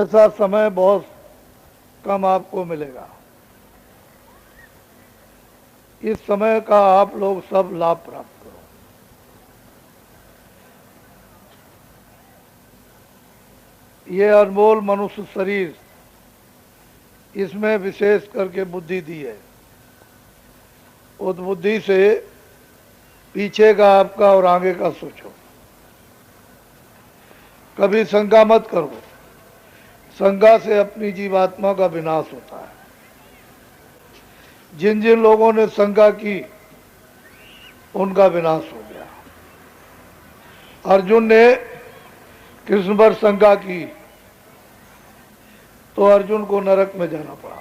ऐसा समय बहुत कम आपको मिलेगा। इस समय का आप लोग सब लाभ प्राप्त करो। ये अनमोल मनुष्य शरीर, इसमें विशेष करके बुद्धि दी है। उस बुद्धि से पीछे का आपका और आगे का सोचो। कभी शंका मत करो। शंका से अपनी जीवात्मा का विनाश होता है। जिन जिन लोगों ने शंका की उनका विनाश हो गया। अर्जुन ने कृष्ण पर शंका की तो अर्जुन को नरक में जाना पड़ा।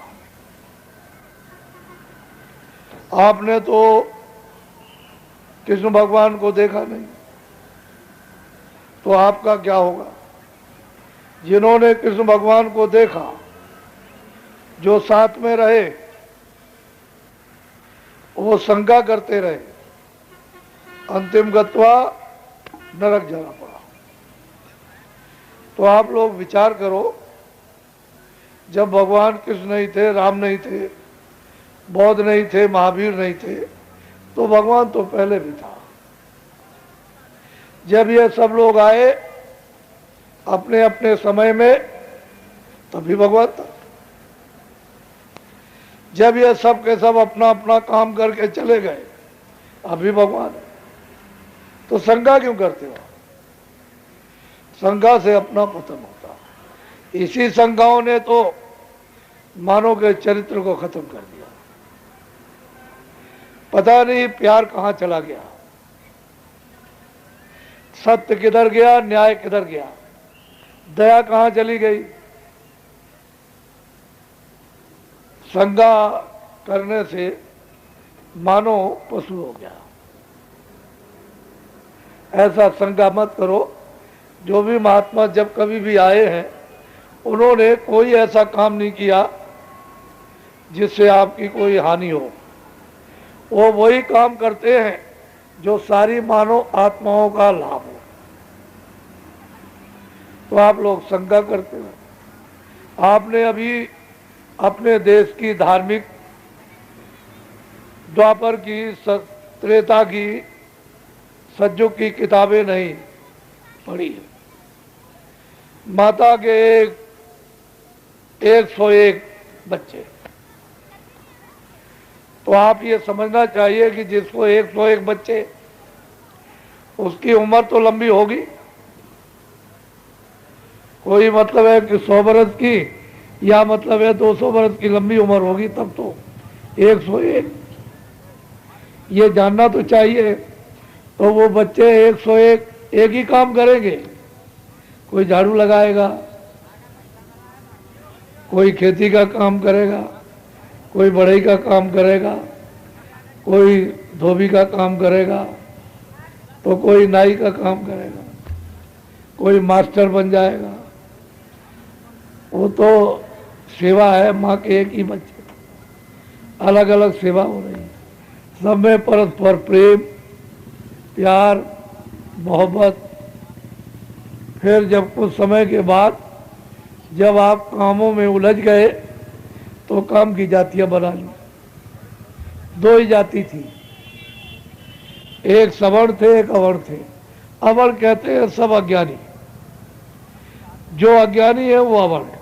आपने तो कृष्ण भगवान को देखा नहीं, तो आपका क्या होगा? जिन्होंने कृष्ण भगवान को देखा, जो साथ में रहे, वो शंका करते रहे, अंतिम गत्वा नरक जाना पड़ा। तो आप लोग विचार करो, जब भगवान कृष्ण नहीं थे, राम नहीं थे, बौद्ध नहीं थे, महावीर नहीं थे, तो भगवान तो पहले भी था। जब ये सब लोग आए अपने अपने समय में, तभी भगवान था। जब ये सब के सब अपना अपना काम करके चले गए, अभी भगवान है। तो शंका क्यों करते हो? शंका से अपना पतन होता। इसी शंकाओं ने तो मानव के चरित्र को खत्म कर दिया। पता नहीं प्यार कहां चला गया, सत्य किधर गया, न्याय किधर गया, दया कहां चली गई। शंका करने से मानो पशु हो गया। ऐसा शंका मत करो। जो भी महात्मा जब कभी भी आए हैं, उन्होंने कोई ऐसा काम नहीं किया जिससे आपकी कोई हानि हो। वो वही काम करते हैं जो सारी मानव आत्माओं का लाभ हो। तो आप लोग शंका करते हो। आपने अभी अपने देश की धार्मिक, द्वापर की, त्रेता की, सतयुग की किताबें नहीं पढ़ी है। माता के 101 बच्चे। तो आप ये समझना चाहिए कि जिसको 101 बच्चे, उसकी उम्र तो लंबी होगी। कोई मतलब है कि 100 बरस की, या मतलब है 200 बरस की लंबी उम्र होगी, तब तो 101 ये जानना तो चाहिए। तो वो बच्चे 101 एक ही काम करेंगे। कोई झाड़ू लगाएगा, कोई खेती का काम करेगा, कोई बढ़ई का काम करेगा, कोई धोबी का काम करेगा, तो कोई नाई का काम करेगा, कोई मास्टर बन जाएगा। वो तो सेवा है। माँ के एक ही बच्चे, अलग अलग सेवा हो रही है। सब में परस्पर प्रेम, प्यार, मोहब्बत। फिर जब कुछ समय के बाद जब आप कामों में उलझ गए, तो काम की जातियां बना ली। 2 ही जाति थी, एक सवर्ण थे, एक अवर्ण थे। अवर्ण कहते हैं सब अज्ञानी। जो अज्ञानी है वो अवर्ण है,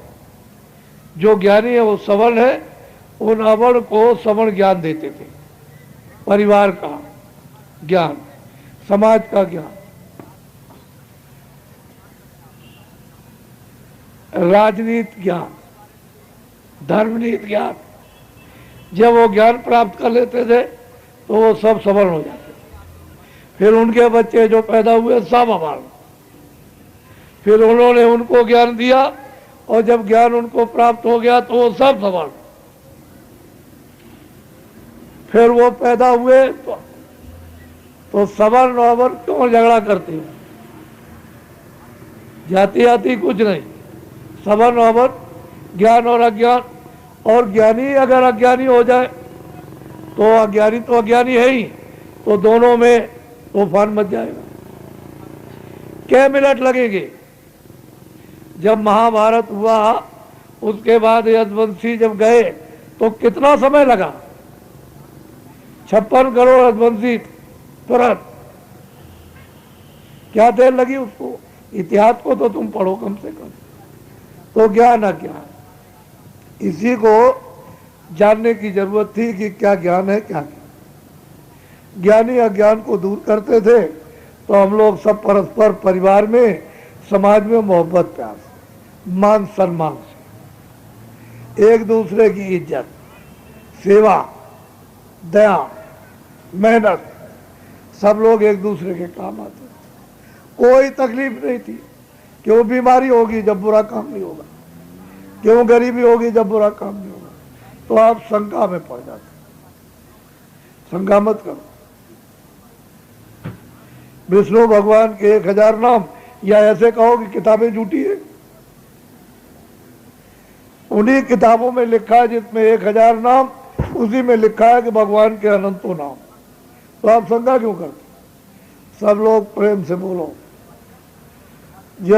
जो ज्ञानी है वो सवर्ण है। उन अवर्ण को सवर्ण ज्ञान देते थे। परिवार का ज्ञान, समाज का ज्ञान, राजनीति ज्ञान, धर्मनीति ज्ञान। जब वो ज्ञान प्राप्त कर लेते थे तो वो सब सवर्ण हो जाते थे। फिर उनके बच्चे जो पैदा हुए सब अवर्ण। फिर उन्होंने उनको ज्ञान दिया, और जब ज्ञान उनको प्राप्त हो गया तो वो सब सवर्ण। फिर वो पैदा हुए तो सवर्ण और अवर्ण क्यों झगड़ा करते हैं? जाति आती कुछ नहीं, सवर्ण और अवर्ण, ज्ञान और अज्ञान। और ज्ञानी अगर अज्ञानी हो जाए तो अज्ञानी है ही, तो दोनों में तूफान मच जाएगा। क्या मिनट लगेंगे? जब महाभारत हुआ उसके बाद यदुवंशी जब गए तो कितना समय लगा? 56 करोड़ यदुवंशी तुरंत। क्या देर लगी उसको? इतिहास को तो तुम पढ़ो कम से कम। तो ज्ञान अज्ञान, इसी को जानने की जरूरत थी कि क्या ज्ञान है क्या ज्ञान। ज्ञानी अज्ञान को दूर करते थे तो हम लोग सब परस्पर परिवार में, समाज में मोहब्बत प्यार से, मान सम्मान से, एक दूसरे की इज्जत, सेवा, दया, मेहनत, सब लोग एक दूसरे के काम आते थे। कोई तकलीफ नहीं थी। क्यों बीमारी होगी जब बुरा काम नहीं होगा? क्यों गरीबी होगी जब बुरा काम नहीं होगा? तो आप शंका में पड़ जाते। शंका मत करो। विष्णु भगवान के 1000 नाम, या ऐसे कहो कि किताबें झूठी है? उन्हीं किताबों में लिखा है जिसमें 1000 नाम, उसी में लिखा है कि भगवान के अनंतों नाम। तो आप शंका क्यों करते? सब लोग प्रेम से बोलो, जय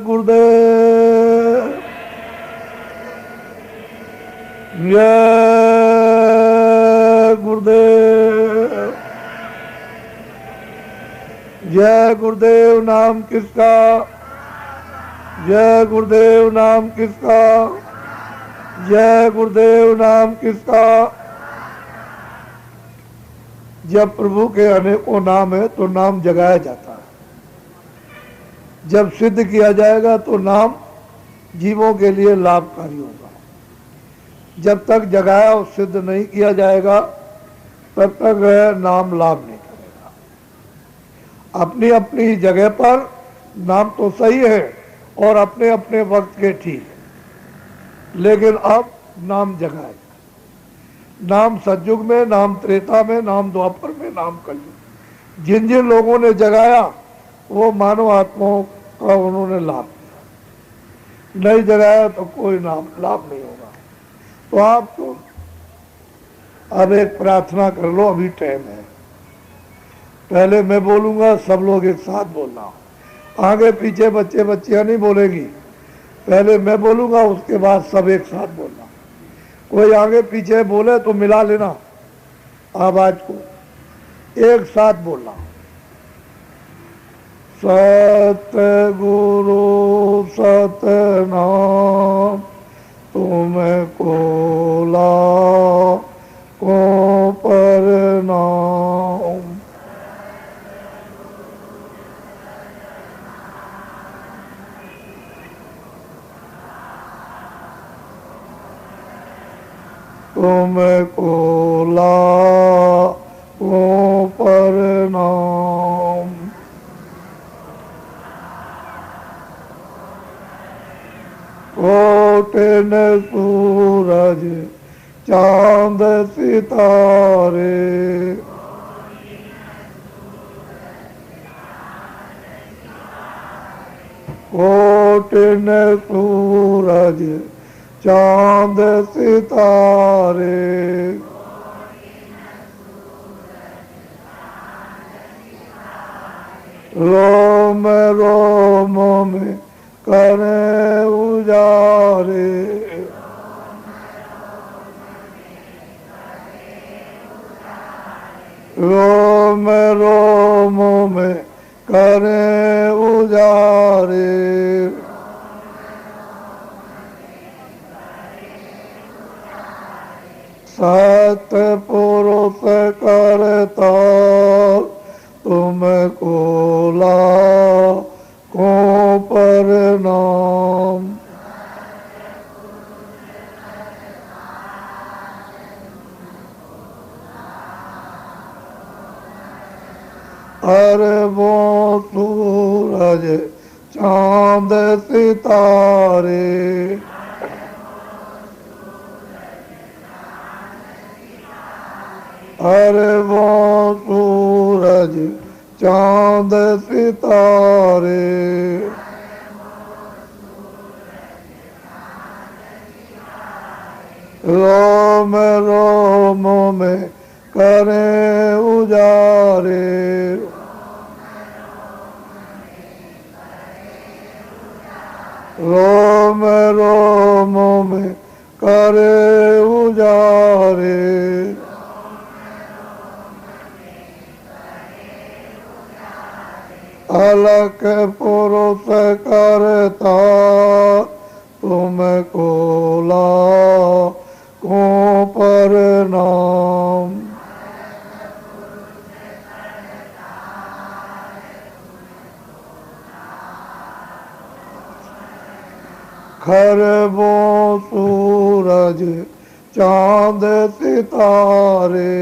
गुरुदेव, जय गुरुदेव। जय गुरुदेव नाम किसका? जय गुरुदेव नाम किसका? जय गुरुदेव नाम किसका? जब प्रभु के अनेकों नाम है तो नाम जगाया जाता है। जब सिद्ध किया जाएगा तो नाम जीवों के लिए लाभकारी होगा। जब तक जगाया और सिद्ध नहीं किया जाएगा तब तक नाम लाभ नहीं करेगा। अपनी अपनी जगह पर नाम तो सही है और अपने अपने वक्त के ठीक है, लेकिन अब नाम जगाए। नाम सतयुग में, नाम त्रेता में, नाम द्वापर में, नाम कलयुग। जिन जिन लोगों ने जगाया वो मानव आत्माओं का उन्होंने लाभ दिया। नहीं जगाया तो कोई नाम लाभ नहीं होगा। तो आप तो अब एक प्रार्थना कर लो, अभी टाइम है। पहले मैं बोलूंगा, सब लोग एक साथ बोलना। आगे पीछे बच्चे बच्चियां नहीं बोलेंगी। पहले मैं बोलूंगा, उसके बाद सब एक साथ बोलना। कोई आगे पीछे बोले तो मिला लेना आवाज को, एक साथ बोलना। सतगुरु सतनाम तुमको लाखों प्रणाम। तुमको लाखों प्रणाम। कोटिन सूरज चांद सितारे, कोटिन सूरज चांद सितारे, रोम रोम में करे उजारे, रोम रोम में करे उजारे। सतपुरुष करता तुमको लाखों प्रणाम। अरबों सूरज चांद सितारे, अरबों सूरज चांद सितारे, रोम रोम में करे उजारे, रोम रोम में करे उजारे, अलग पुरुष करता तुमको लाखों प्रणाम। खरबों सूरज चांद सितारे,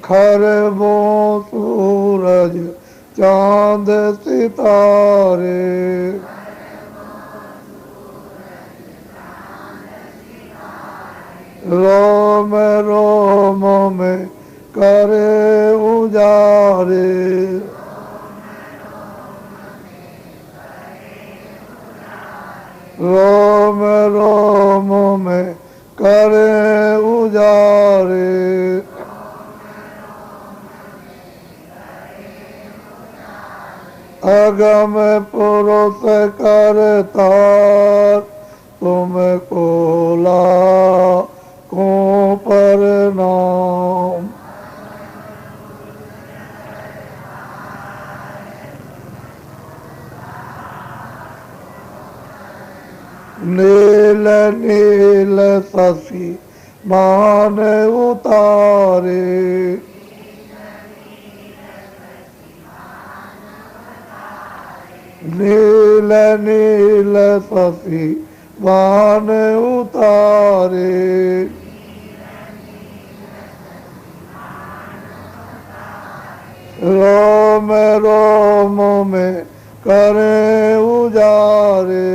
खरबों सूरज चांद सितारे, रोम रोम में करे उजारे, रोम रोम में करे उजारे, अगम पुरुष करता तुमको लाखों प्रणाम। नील नील शशि मान उतारे, नील नील शशि मान उतारे, रोम रोम में करे उजारे,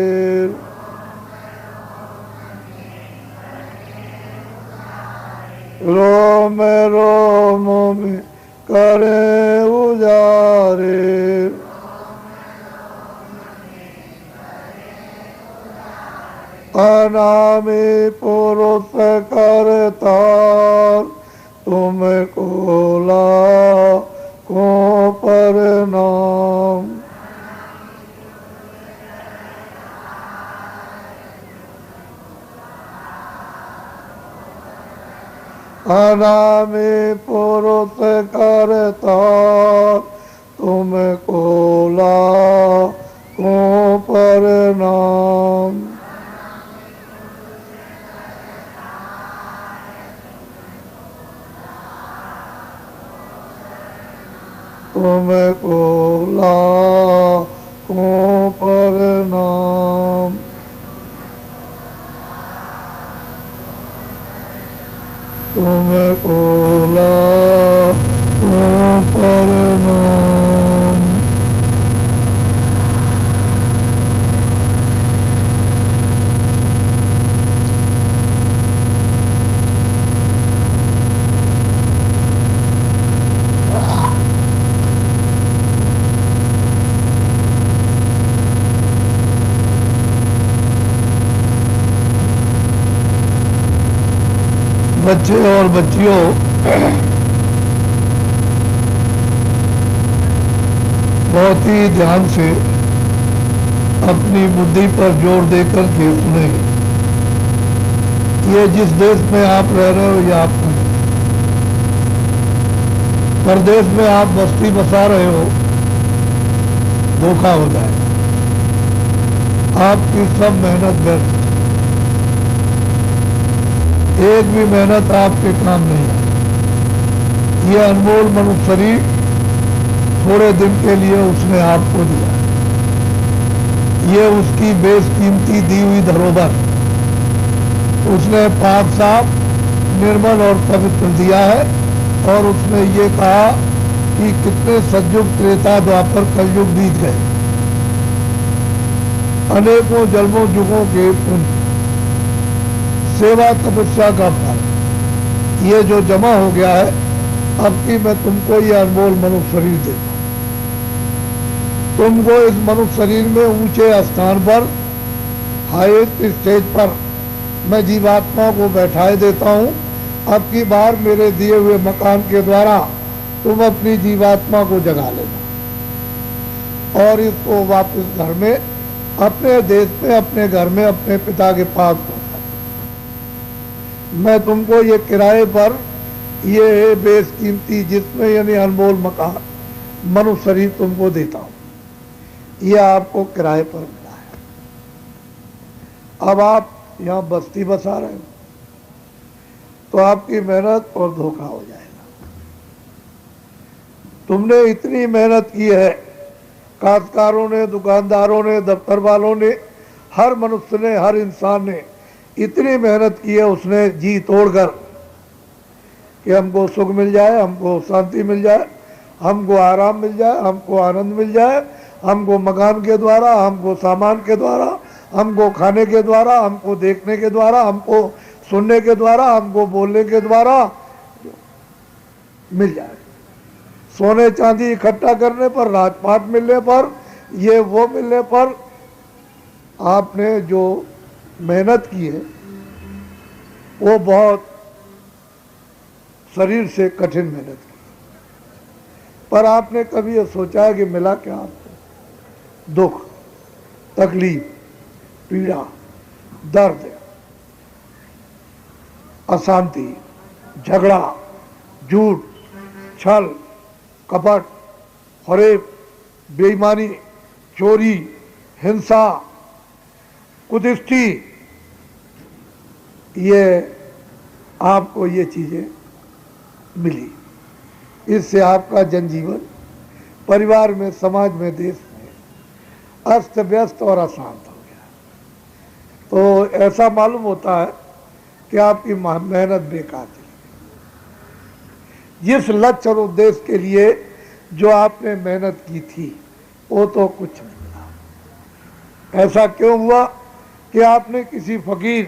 रोम रोम में करे उजारे, अनामी पुरुष करता तुमको लाखों प्रणाम। अनामी पुरुष करता तुमको लाखों प्रणाम। तुमको लाखों प्रणाम। तुमको लाखों प्रणाम। बच्चे और बच्चियों, बहुत ही ध्यान से अपनी बुद्धि पर जोर देकर के सुने। ये जिस देश में आप रह रहे हो, ये आपका है। परदेश में आप बस्ती बसा रहे हो, धोखा हो जाए। आपकी सब मेहनत व्यर्थ, एक भी मेहनत आपके काम नहीं है। ये अनमोल मनुष्य शरीर थोड़े दिन के लिए उसने आपको दिया। ये उसकी बेशकीमती दी हुई धरोहर उसने पाक साफ, निर्मल और पवित्र दिया है। और उसने ये कहा कि कितने सतयुग, त्रेता, द्वापर, कलयुग बीत गए, अनेकों जन्मों युगों के पुण्य, सेवा तपस्या का फल, ये जो जमा हो गया है, अब की मैं तुमको ये अनमोल मनुष्य शरीर देता हूं। तुमको इस मनुष्य शरीर में ऊंचे स्थान पर, हाईएस्ट स्टेज पर मैं जीवात्मा को बैठाए देता हूं। अब की बार मेरे दिए हुए मकान के द्वारा तुम अपनी जीवात्मा को जगा लेना और इसको वापस घर में, अपने देश में, अपने घर में, अपने पिता के पास पहुंचा। मैं तुमको ये किराए पर, ये बेशकीमती जिसमें यानी अनमोल मकान मनुष्य शरीर तुमको देता हूं, ये आपको किराए पर मिला है। अब आप यहां बस्ती बसा रहे हो तो आपकी मेहनत और धोखा हो जाएगा। तुमने इतनी मेहनत की है, काश्तकारों ने, दुकानदारों ने, दफ्तर वालों ने, हर मनुष्य ने, हर इंसान ने इतनी मेहनत की है, उसने जी तोड़कर कि हमको सुख मिल जाए, हमको शांति मिल जाए, हमको आराम मिल जाए, हमको आनंद मिल जाए, हमको मकान के द्वारा, हमको सामान के द्वारा, हमको खाने के द्वारा, हमको देखने के द्वारा, हमको सुनने के द्वारा, हमको बोलने के द्वारा मिल जाए। सोने चांदी इकट्ठा करने पर, राजपाट मिलने पर, ये वो मिलने पर, आपने जो मेहनत की है वो बहुत शरीर से कठिन मेहनत की, पर आपने कभी ये सोचा है कि मिला क्या आपको? दुख, तकलीफ, पीड़ा, दर्द, अशांति, झगड़ा, झूठ, छल, कपट, फरेब, बेईमानी, चोरी, हिंसा, कुदृष्टि, ये आपको ये चीजें मिली। इससे आपका जनजीवन परिवार में, समाज में, देश में अस्त व्यस्त और अशांत हो गया। तो ऐसा मालूम होता है कि आपकी मेहनत बेकार थी। जिस लक्ष्य और उद्देश्य के लिए जो आपने मेहनत की थी वो तो कुछ नहीं मिला। ऐसा क्यों हुआ कि आपने किसी फकीर,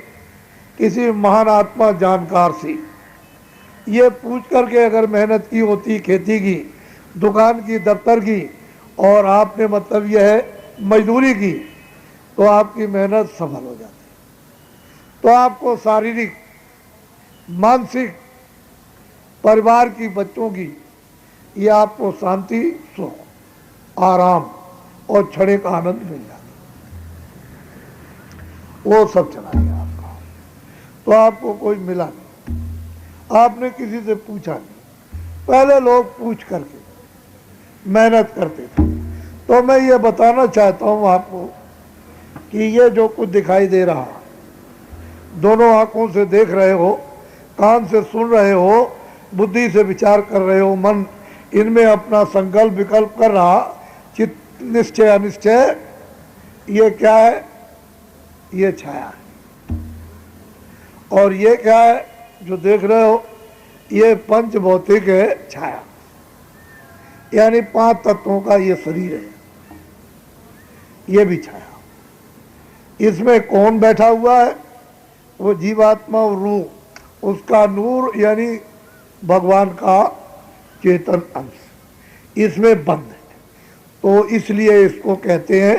किसी महान आत्मा जानकार से ये पूछ करके अगर मेहनत की होती, खेती की, दुकान की, दफ्तर की, और आपने मतलब यह है मजदूरी की, तो आपकी मेहनत सफल हो जाती। तो आपको शारीरिक, मानसिक, परिवार की, बच्चों की, ये आपको शांति, सुख, आराम और क्षणिक आनंद मिल जाता, वो सब चला गया आपका। तो आपको कोई मिला नहीं, आपने किसी से पूछा नहीं। पहले लोग पूछ करके मेहनत करते थे। तो मैं ये बताना चाहता हूँ आपको कि ये जो कुछ दिखाई दे रहा, दोनों आंखों से देख रहे हो, कान से सुन रहे हो, बुद्धि से विचार कर रहे हो, मन इनमें अपना संकल्प विकल्प कर रहा, चित्त निश्चय अनिश्चय, ये क्या है? ये छाया है। और ये क्या है जो देख रहे हो? ये पंच भौतिक है, छाया, यानी 5 तत्वों का ये शरीर है, ये भी छाया। इसमें कौन बैठा हुआ है? वो जीवात्मा और रूह, उसका नूर यानी भगवान का चेतन अंश इसमें बंद है। तो इसलिए इसको कहते हैं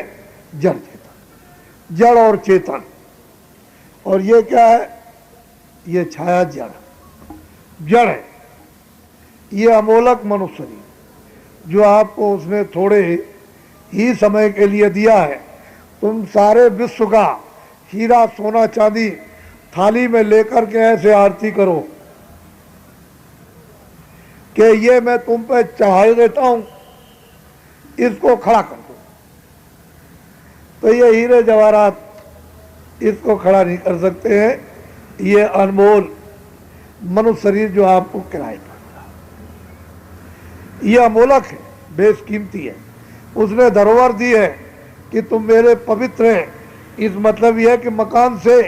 जड़ चेतन, जड़ और चेतन। और ये क्या है? ये छाया जड़, जड़ है। ये अमोलक मनुष्य शरीर जो आपको उसने थोड़े ही समय के लिए दिया है। तुम सारे विश्व का हीरा, सोना, चांदी थाली में लेकर के ऐसे आरती करो कि ये मैं तुम पे चढ़ा देता हूं, इसको खड़ा कर दो। तो ये हीरे जवाहरात इसको खड़ा नहीं कर सकते हैं। ये अनमोल मनुष्य शरीर जो आपको किराए पर मिला, ये अमोलक है, बेशकीमती है। उसने धरोहर दी है कि तुम मेरे पवित्र हैं। इस मतलब यह है कि मकान से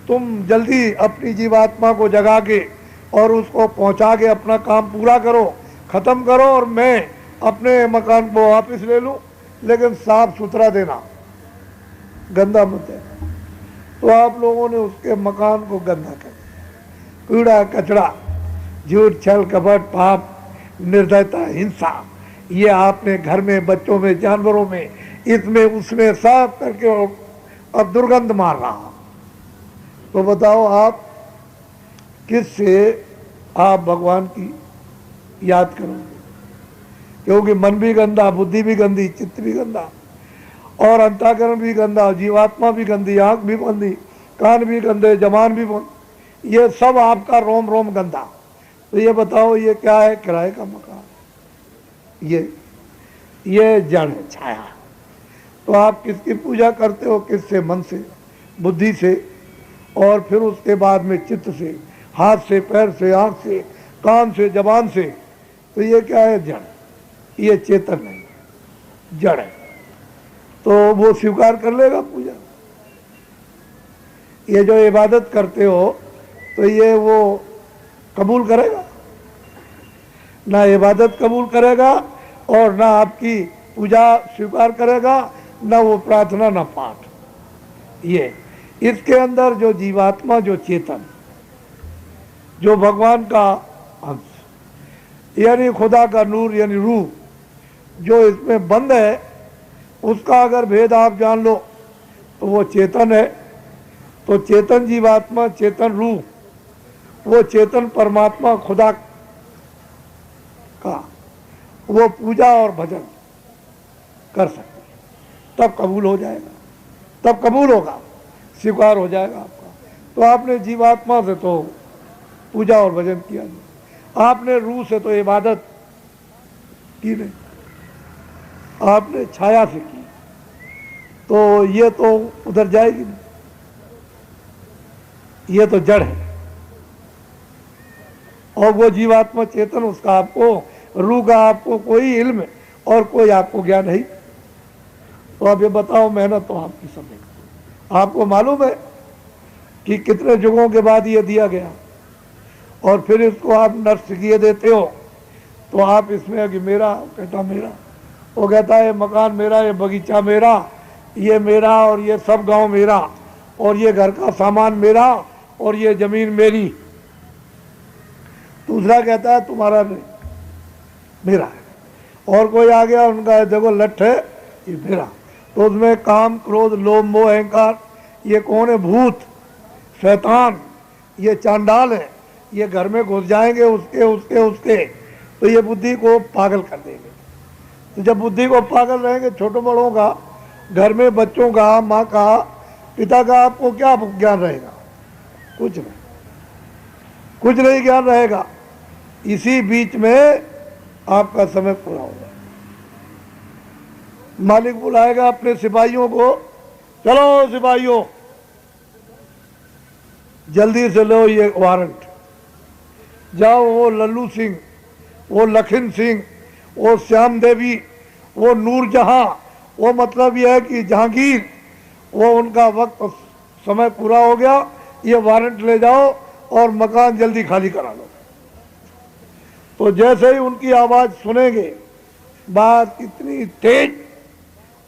तुम जल्दी अपनी जीवात्मा को जगा के और उसको पहुंचा के अपना काम पूरा करो, ख़त्म करो, और मैं अपने मकान को वापस ले लूं, लेकिन साफ सुथरा देना, गंदा मत देना। तो आप लोगों ने उसके मकान को गंदा कर दिया। कूड़ा कचरा, झूठ, छल, कपट, पाप, निर्दयता, हिंसा, ये आपने घर में, बच्चों में, जानवरों में, इसमें उसमें साफ करके और दुर्गंध मार रहा। तो बताओ आप किससे आप भगवान की याद करोगे? क्योंकि मन भी गंदा, बुद्धि भी गंदी, चित्त भी गंदा, और अंतःकरण भी गंदा, जीवात्मा भी गंदी, आंख भी गंदी, कान भी गंदे, जबान भी ये सब आपका रोम रोम गंदा। तो ये बताओ ये क्या है? किराए का मकान। ये जड़ है, छाया। तो आप किसकी पूजा करते हो? किससे? मन से, बुद्धि से, और फिर उसके बाद में चित्त से, हाथ से, पैर से, आंख से, कान से, जबान से। तो ये क्या है? जड़। ये चेतन नहीं, जड़ है। तो वो स्वीकार कर लेगा पूजा। ये जो इबादत करते हो तो ये वो कबूल करेगा? ना इबादत कबूल करेगा और ना आपकी पूजा स्वीकार करेगा, ना वो प्रार्थना, ना पाठ। ये इसके अंदर जो जीवात्मा, जो चेतन, जो भगवान का अंश यानी खुदा का नूर यानी रूह जो इसमें बंद है, उसका अगर भेद आप जान लो तो वो चेतन है। तो चेतन जीवात्मा, चेतन रूह, वो चेतन परमात्मा खुदा का वो पूजा और भजन कर सकते, तब कबूल हो जाएगा, तब कबूल होगा, स्वीकार हो जाएगा आपका। तो आपने जीवात्मा से तो पूजा और भजन किया नहीं, आपने रूह से तो इबादत की नहीं, आपने छाया से की, तो ये तो उधर जाएगी नहीं, ये तो जड़ है। और वो जीवात्मा चेतन, उसका आपको, रूह का आपको कोई इल्म और कोई आपको ज्ञान नहीं। तो अब ये बताओ, मेहनत तो आपकी समझ, आपको मालूम है कि कितने युगों के बाद ये दिया गया, और फिर इसको आप नष्ट किए देते हो। तो आप इसमें कि मेरा, कहता मेरा, वो कहता है मकान मेरा, ये बगीचा मेरा, ये मेरा, और ये सब गांव मेरा, और ये घर का सामान मेरा, और ये जमीन मेरी। दूसरा कहता है तुम्हारा नहीं, मेरा है। और कोई आ गया, उनका देखो लठ है, ये मेरा। तो उसमें काम, क्रोध, लोभ, मोह, अहंकार, ये कौन है? भूत, शैतान, ये चांडाल है, ये घर में घुस जाएंगे, उसके उसके उसके। तो ये बुद्धि को पागल कर देंगे। तो जब बुद्धि को पागल रहेंगे, छोटों बड़ों का, घर में बच्चों का, माँ का, पिता का, आपको क्या ज्ञान रहेगा? कुछ नहीं, कुछ नहीं ज्ञान रहेगा। इसी बीच में आपका समय पूरा होगा। मालिक बुलाएगा अपने सिपाहियों को, चलो सिपाहियों जल्दी से लो ये वारंट, जाओ वो लल्लू सिंह, वो लखन सिंह, वो श्याम देवी, वो नूरजहां, वो मतलब यह है कि जहांगीर, वो उनका वक्त समय पूरा हो गया, ये वारंट ले जाओ और मकान जल्दी खाली करा लो। तो जैसे ही उनकी आवाज़ सुनेंगे, बात इतनी तेज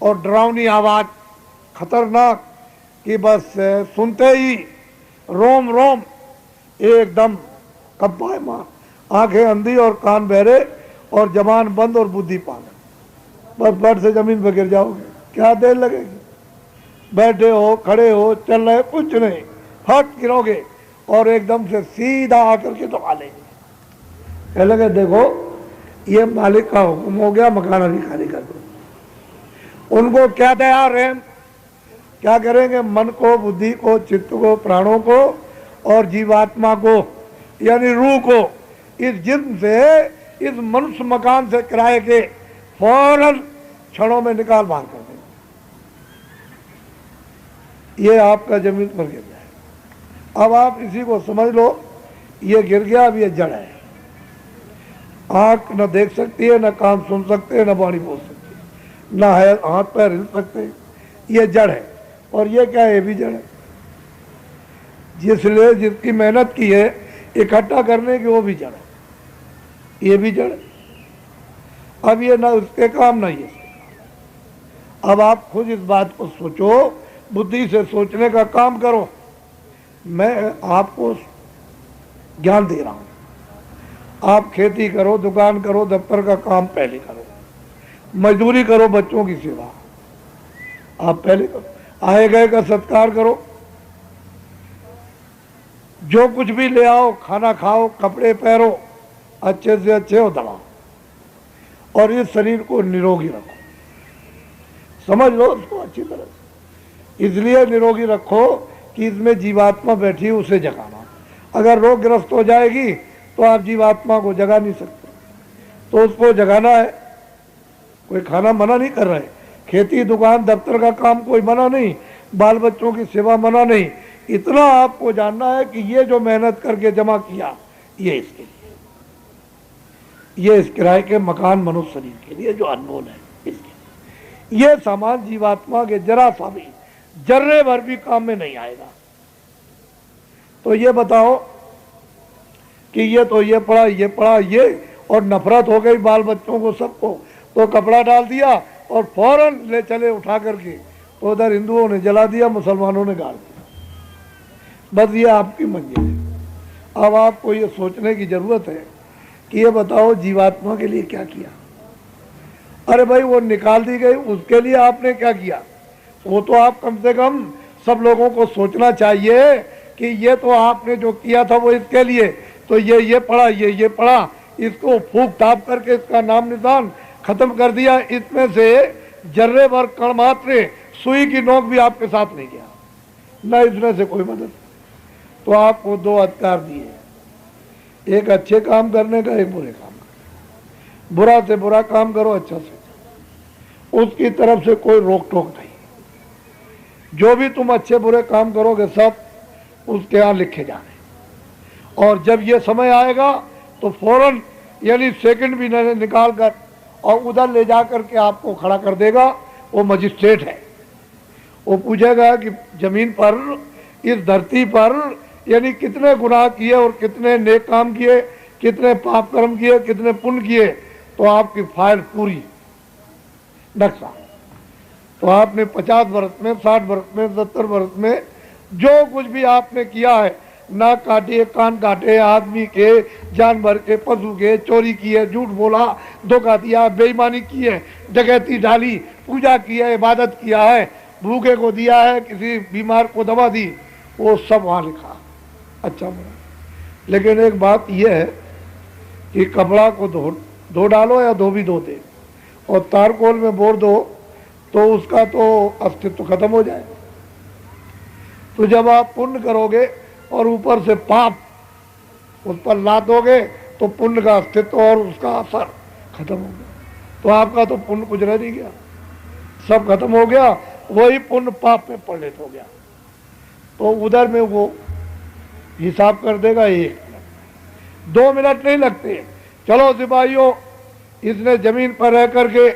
और डरावनी आवाज़, खतरनाक, कि बस सुनते ही रोम रोम एकदम कब्बायमान, आंखें अंधी और कान बहरे और जबान बंद और बुद्धि पागल। बस बेड से जमीन पर गिर जाओगे। क्या देर लगेगी? बैठे हो, खड़े हो, चल रहे, कुछ नहीं, फट गिरोगे और एकदम से सीधा आकर के दबा लेंगे। कह लगे देखो ये मालिक का हुक्म हो गया, मकान अभी खाली कर दो। उनको क्या तैयार है? क्या करेंगे? मन को, बुद्धि को, चित्त को, प्राणों को और जीवात्मा को यानी रूह को इस जिस्म से, इस मनुष्य मकान से किराए के फौरन क्षणों में निकाल बाहर कर देंगे। ये आपका जमीन पर गिर जाए। अब आप इसी को समझ लो, ये गिर गया, अब ये जड़ है। आंख न देख सकती है, न कान सुन सकते, न वाणी बोल सकती, न हाथ पैर हिल सकते, ये जड़ है। और ये क्या है? ये भी जड़ है। जिसने जिसकी मेहनत की है इकट्ठा करने की, वो भी जड़ है, ये भी जड़ है। अब ये ना उसके काम ना ये। अब आप खुद इस बात को सोचो, बुद्धि से सोचने का काम करो। मैं आपको ज्ञान दे रहा हूं, आप खेती करो, दुकान करो, दफ्तर का काम पहले करो, मजदूरी करो, बच्चों की सेवा आप पहले करो, आए गए का सत्कार करो, जो कुछ भी ले आओ, खाना खाओ, कपड़े पहनो, अच्छे से अच्छे हो दबाओ, और इस शरीर को निरोगी रखो। समझ लो उसको अच्छी तरह से। इसलिए निरोगी रखो कि इसमें जीवात्मा बैठी उसे जगाना। अगर रोगग्रस्त हो जाएगी तो आप जीवात्मा को जगा नहीं सकते, तो उसको जगाना है। कोई खाना मना नहीं कर रहे, खेती दुकान दफ्तर का काम कोई मना नहीं, बाल बच्चों की सेवा मना नहीं। इतना आपको जानना है कि ये जो मेहनत करके जमा किया ये इसके लिए, ये इस किराए के मकान मनुष्य शरीर के लिए जो अनमोल है इसके लिए। ये सामान जीवात्मा के जरा सा भी जर्रे भर भी काम में नहीं आएगा। तो ये बताओ कि ये तो ये पड़ा ये, और नफरत हो गई बाल बच्चों को सबको, तो कपड़ा डाल दिया और फौरन ले चले उठा करके, तो उधर हिंदुओं ने जला दिया, मुसलमानों ने गाड़ दिया। बस ये आपकी मंजिल है। अब आपको ये सोचने की जरूरत है कि ये बताओ जीवात्मा के लिए क्या किया। अरे भाई वो निकाल दी गई, उसके लिए आपने क्या किया? वो तो आप कम से कम सब लोगों को सोचना चाहिए कि ये तो आपने जो किया था वो इसके लिए, तो ये पड़ा ये पड़ा, इसको फूक ताप करके इसका नाम निशान खत्म कर दिया। इसमें से जर्रे भर कण मात्र सुई की नोक भी आपके साथ नहीं गया, न इसमें से कोई मदद। तो आपको दो अधिकार दिए, एक अच्छे काम करने का, एक बुरे काम करने। बुरा से बुरा काम करो, अच्छा से, उसकी तरफ से कोई रोक टोक नहीं। जो भी तुम अच्छे बुरे काम करोगे सब उसके यहाँ लिखे जाने, और जब ये समय आएगा तो फौरन यानी सेकंड भी निकाल कर और उधर ले जा करके आपको खड़ा कर देगा। वो मजिस्ट्रेट है, वो पूछेगा कि जमीन पर, इस धरती पर यानी कितने गुनाह किए और कितने नेक काम किए, कितने पाप कर्म किए, कितने पुण्य किए, तो आपकी फाइल पूरी नक्शा। तो आपने 50 वर्ष में, 60 वर्ष में, 70 वर्ष में जो कुछ भी आपने किया है, नाक काटे, कान काटे, आदमी के, जानवर के, पशु के, चोरी की है, झूठ बोला, धोखा दिया, बेईमानी की है, डकैती डाली, पूजा की है, इबादत किया है, भूखे को दिया है, किसी बीमार को दवा दी, वो सब वहाँ लिखा। अच्छा बुरा। लेकिन एक बात यह है कि कपड़ा को धो डालो या धोबी धो दे और तारकोल में बोर दो तो उसका तो अस्तित्व खत्म हो जाए। तो जब आप पुण्य करोगे और ऊपर से पाप उस पर लादोगे तो पुण्य का अस्तित्व और उसका असर खत्म हो गया। तो आपका तो पुण्य कुछ रह नहीं गया, सब खत्म हो गया, वही पुण्य पाप में परिणत हो गया। तो उधर में वो हिसाब कर देगा 1 मिनट, 2 मिनट नहीं लगते। चलो सिपाहियों, इसने जमीन पर रह करके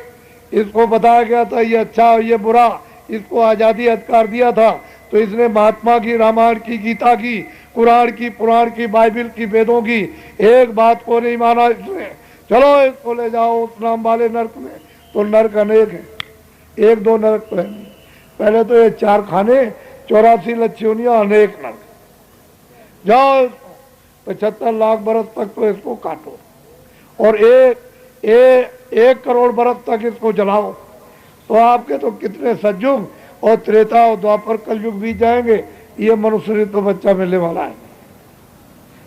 इसको बताया गया था ये अच्छा और ये बुरा, इसको आज़ादी अधिकार दिया था, तो इसने महात्मा की, रामायण की, गीता की, कुरान की, पुराण की, बाइबिल की, वेदों की एक बात को नहीं माना इसने। चलो इसको ले जाओ उस नाम वाले नरक में। तो नरक अनेक है, 1-2 नरक तो है नहीं। पहले तो ये 4 खाने, 84 लच्छियोनियाँ, अनेक नरक। जाओ 75 लाख बरस तक तो इसको काटो और 1 करोड़ बरस तक इसको जलाओ। तो आपके तो कितने सज्जुग और त्रेता और द्वापर कलयुग बीत जाएंगे, ये मनुष्य तो बच्चा मिलने वाला है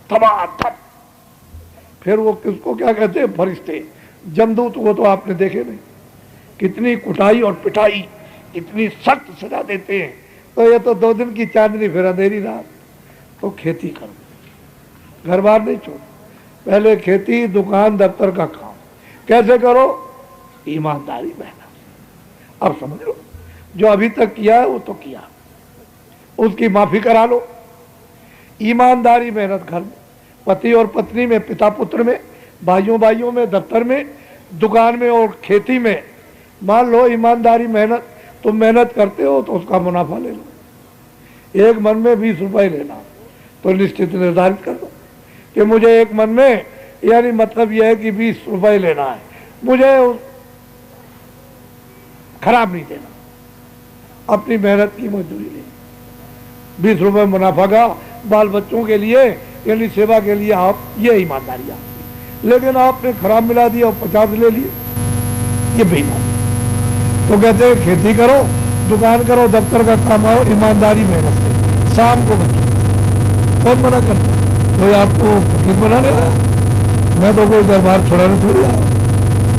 थप। फिर वो किसको क्या कहते हैं, फरिश्ते, जमदूत, वो तो आपने देखे नहीं, कितनी कुटाई और पिटाई, इतनी सख्त सजा देते हैं। तो ये तो 2 दिन की चांदनी, फिर अंधेरी रात। तो खेती करो, घर बार नहीं छोड़ो, पहले खेती, दुकान, दफ्तर का काम कैसे करो, ईमानदारी, मेहनत। अब समझ लो, जो अभी तक किया है वो तो किया, उसकी माफी करा लो। ईमानदारी, मेहनत घर में, पति और पत्नी में, पिता पुत्र में, भाइयों भाइयों में, दफ्तर में, दुकान में और खेती में। मान लो ईमानदारी, मेहनत, तुम मेहनत करते हो तो उसका मुनाफा ले लो। एक मन में 20 रुपए लेना, तो निश्चित निर्धारित कर दो कि मुझे एक मन में, यानी मतलब यह है कि 20 रुपए लेना है, मुझे खराब नहीं देना, अपनी मेहनत की मजदूरी ले। 20 रुपए मुनाफा का बाल बच्चों के लिए यानी सेवा के लिए, आप, ये ईमानदारी आपकी। लेकिन आपने खराब मिला दिया और 50 ले लिए, ये बेईमानी। तो कहते हैं खेती करो, दुकान करो, दफ्तर का काम आओ, ईमानदारी, मेहनत से शाम को बचो। कौन मना करता है? कोई आपको फकीर बनाने आया? मैं तो कोई दरबार छोड़ाने थोड़ी आया।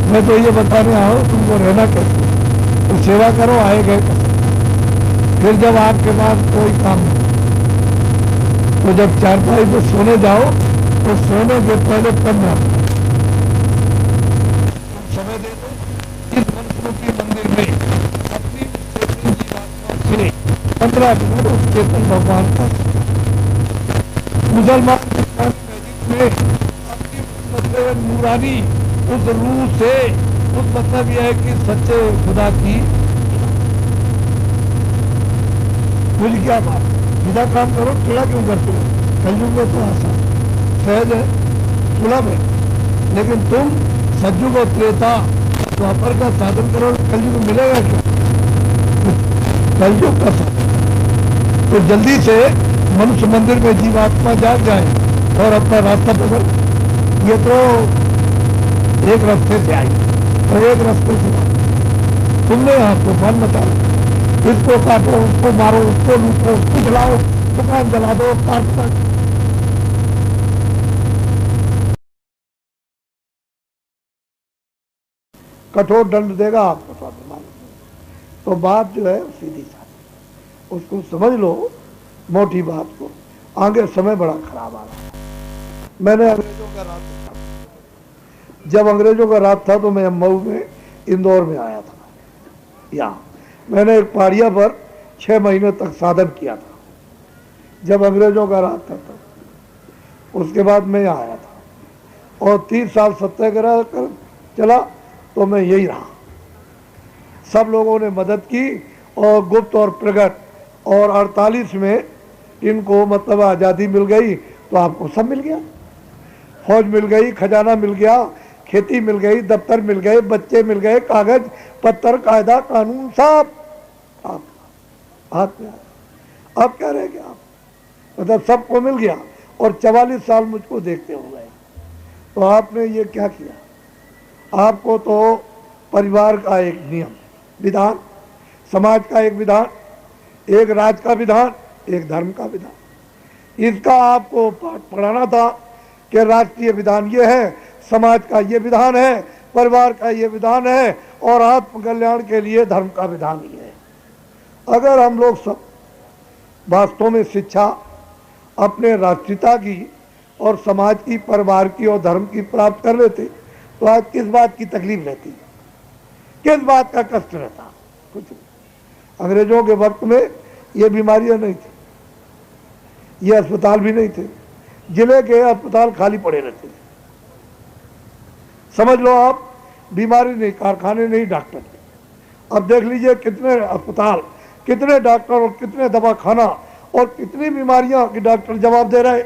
मैं तो ये बताने आया हूँ तुमको रहना कैसे, तो सेवा करो आए गए कैसे। फिर जब आपके पास कोई काम नहीं, तो जब चारपाई पे सोने जाओ तो सोने के पहले पंद्रह समय दे दो इस मनस्मृति मंदिर में अपनी चेतन जीवात्मा से 15 मिनट उस चेतन भगवान का। मुसलमान में अपनी नूरानी उस रूह से, उस मतलब यह है कि सच्चे खुदा की। बोली क्या बात, सीधा काम करो, थोड़ा क्यों करते हो? कलयुग में तो आसान सहज है, सुलभ है, लेकिन तुम सज्जुग और त्रेता द्वापर का साधन करो, कलयुग मिलेगा क्यों? कलयुग का साधन तो जल्दी से मनुष्य मंदिर में जीवात्मा जाग जाए और अपना रास्ता पकड़। ये तो एक रास्ते से आई और एक रास्ते से तुमने यहाँ तूफान मचा, इसको काटो, उसको मारो, उसको लूटो, उसको जलाओ, दुकान जला दो, काट तक। कठोर दंड देगा आपको स्वाभिमान। तो बात जो है सीधी साधी, उसको समझ लो मोटी बात को। आगे समय बड़ा खराब आ रहा है। मैंने अंग्रेजों का राज देखा, जब अंग्रेजों का राज था तो मैं मऊ में इंदौर में आया था। यहाँ मैंने एक पहाड़िया पर 6 महीने तक साधन किया था जब अंग्रेजों का राज था तब। उसके बाद मैं यहाँ आया था और 30 साल सत्याग्रह कर चला तो मैं यही रहा। सब लोगों ने मदद की और गुप्त और प्रकट, और 48 में इनको मतलब आज़ादी मिल गई तो आपको सब मिल गया। फौज मिल गई, खजाना मिल गया, खेती मिल गई, दफ्तर मिल गए, बच्चे मिल गए, कागज पत्तर, कायदा कानून सब आप हाथ में आया। अब क्या रह गया आप, मतलब सबको मिल गया और 44 साल मुझको देखते हो गए। तो आपने ये क्या किया? आपको तो परिवार का एक नियम विधान, समाज का एक विधान, एक राज का विधान, एक धर्म का विधान, इसका आपको पाठ पढ़ाना था कि राष्ट्रीय विधान ये है, समाज का ये विधान है, परिवार का ये विधान है और आत्म कल्याण के लिए धर्म का विधान ही है। अगर हम लोग सब वास्तव में शिक्षा अपने राष्ट्रीयता की और समाज की, परिवार की और धर्म की प्राप्त कर लेते तो आज किस बात की तकलीफ रहती, किस बात का कष्ट रहता? कुछ नहीं। अंग्रेजों के वक्त में ये बीमारियां नहीं थी, ये अस्पताल भी नहीं थे, जिले के अस्पताल खाली पड़े रहते थे। समझ लो आप, बीमारी नहीं, कारखाने नहीं, डॉक्टर नहीं। अब देख लीजिए कितने अस्पताल, कितने डॉक्टर और कितने दवाखाना और कितनी बीमारियां कि डॉक्टर जवाब दे रहे।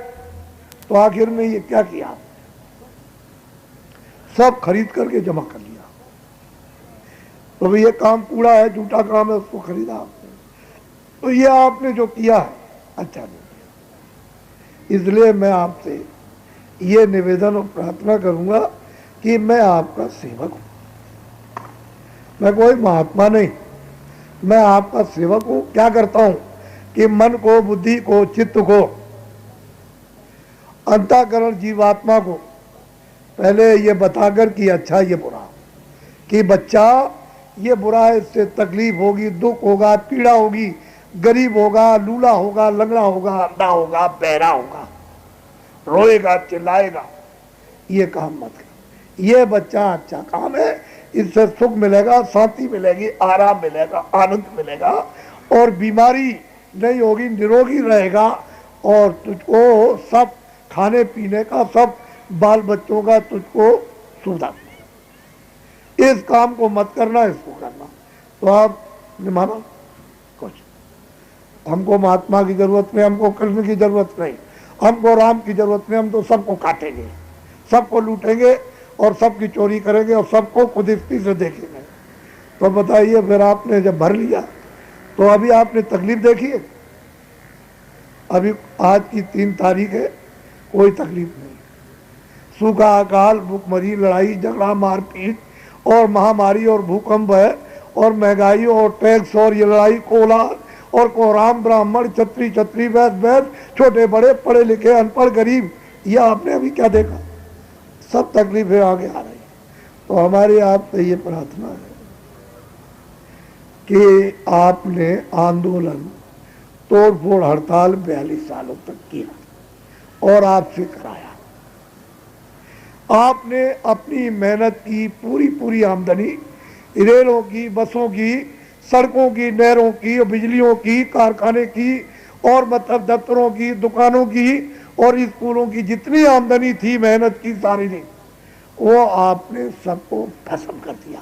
तो आखिर में ये क्या किया? सब खरीद करके जमा कर लिया। तो भाई ये काम कूड़ा है, झूठा काम है, उसको खरीदा आपने। तो ये आपने जो किया है अच्छा नहीं किया। इसलिए मैं आपसे ये निवेदन और प्रार्थना करूंगा कि मैं आपका सेवक हूं, मैं कोई महात्मा नहीं, मैं आपका सेवक हूं। क्या करता हूं कि मन को, बुद्धि को, चित्त को, अंतःकरण जीवात्मा को पहले ये बताकर कि अच्छा ये बुरा, कि बच्चा ये बुरा है, इससे तकलीफ होगी, दुख होगा, पीड़ा होगी, गरीब होगा, लूला होगा, लंगड़ा होगा, अंधा होगा, बहरा होगा, रोएगा, चिल्लाएगा, ये काम मत कर। ये बच्चा अच्छा काम है, इससे सुख मिलेगा, शांति मिलेगी, आराम मिलेगा, आनंद मिलेगा और बीमारी नहीं होगी, निरोगी रहेगा और तुझको सब खाने पीने का, सब बाल बच्चों का तुझको सुविधा। इस काम को मत करना, इसको करना। तो आप माना कुछ, हमको महात्मा की जरूरत नहीं, हमको कृष्ण की जरूरत नहीं, हमको राम की जरूरत नहीं, हम तो सबको काटेंगे, सबको लूटेंगे और सबकी चोरी करेंगे और सबको खुदिस्ती से देखेंगे। तो बताइए फिर आपने जब भर लिया तो अभी आपने तकलीफ देखी है? अभी आज की 3 तारीख है, कोई तकलीफ नहीं। सूखा, अकाल, भूखमरी, लड़ाई झगड़ा, मारपीट और महामारी और भूकंप है और महंगाई और टैक्स और ये लड़ाई, कोलाहल और कोहराम, ब्राह्मण, छत्री छत्री, वैद वैद, छोटे बड़े, पढ़े लिखे, अनपढ़, गरीब, ये आपने अभी क्या देखा? सब तकलीफें आगे आ रही। तो हमारी आपसे ये प्रार्थना है कि आपने आंदोलन तोड़फोड़ हड़ताल 42 सालों तक किया और आपसे कराया। आपने अपनी मेहनत की पूरी आमदनी रेलों की, बसों की, सड़कों की, नहरों की, बिजलियों की, कारखाने की और मतलब दफ्तरों की, दुकानों की और स्कूलों की जितनी आमदनी थी मेहनत की सारी ने, वो आपने सबको भस्म कर दिया।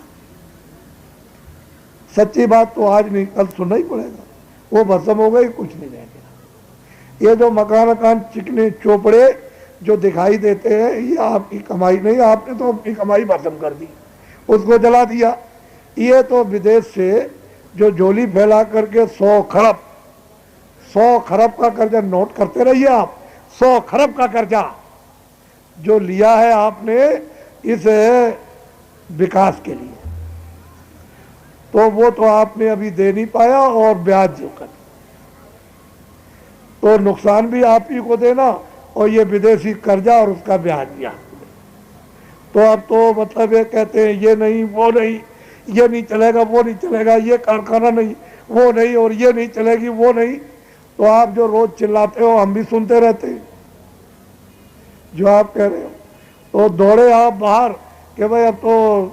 सच्ची बात तो आज नहीं कल सुनना ही पड़ेगा, वो भस्म हो गई, कुछ नहीं रह गया। ये जो मकान चिकने चोपड़े जो दिखाई देते हैं ये आपकी कमाई नहीं, आपने तो अपनी कमाई भस्म कर दी, उसको जला दिया। ये तो विदेश से जो झोली फैला करके 100 खरब का कर्जा नोट करते रहिए आप, 100 खरब का कर्जा जो लिया है आपने इस विकास के लिए, तो वो तो आपने अभी दे नहीं पाया और ब्याज जो कर, तो नुकसान भी आप ही को देना और ये विदेशी कर्जा और उसका ब्याज भी आपको। तो अब तो मतलब ये कहते हैं ये नहीं वो नहीं, ये नहीं चलेगा वो नहीं चलेगा, ये कारखाना नहीं वो नहीं और ये नहीं चलेगी वो नहीं। तो आप जो रोज चिल्लाते हो हम भी सुनते रहते हैं जो आप कह रहे हो, तो दौड़े आप बाहर कि भाई अब तो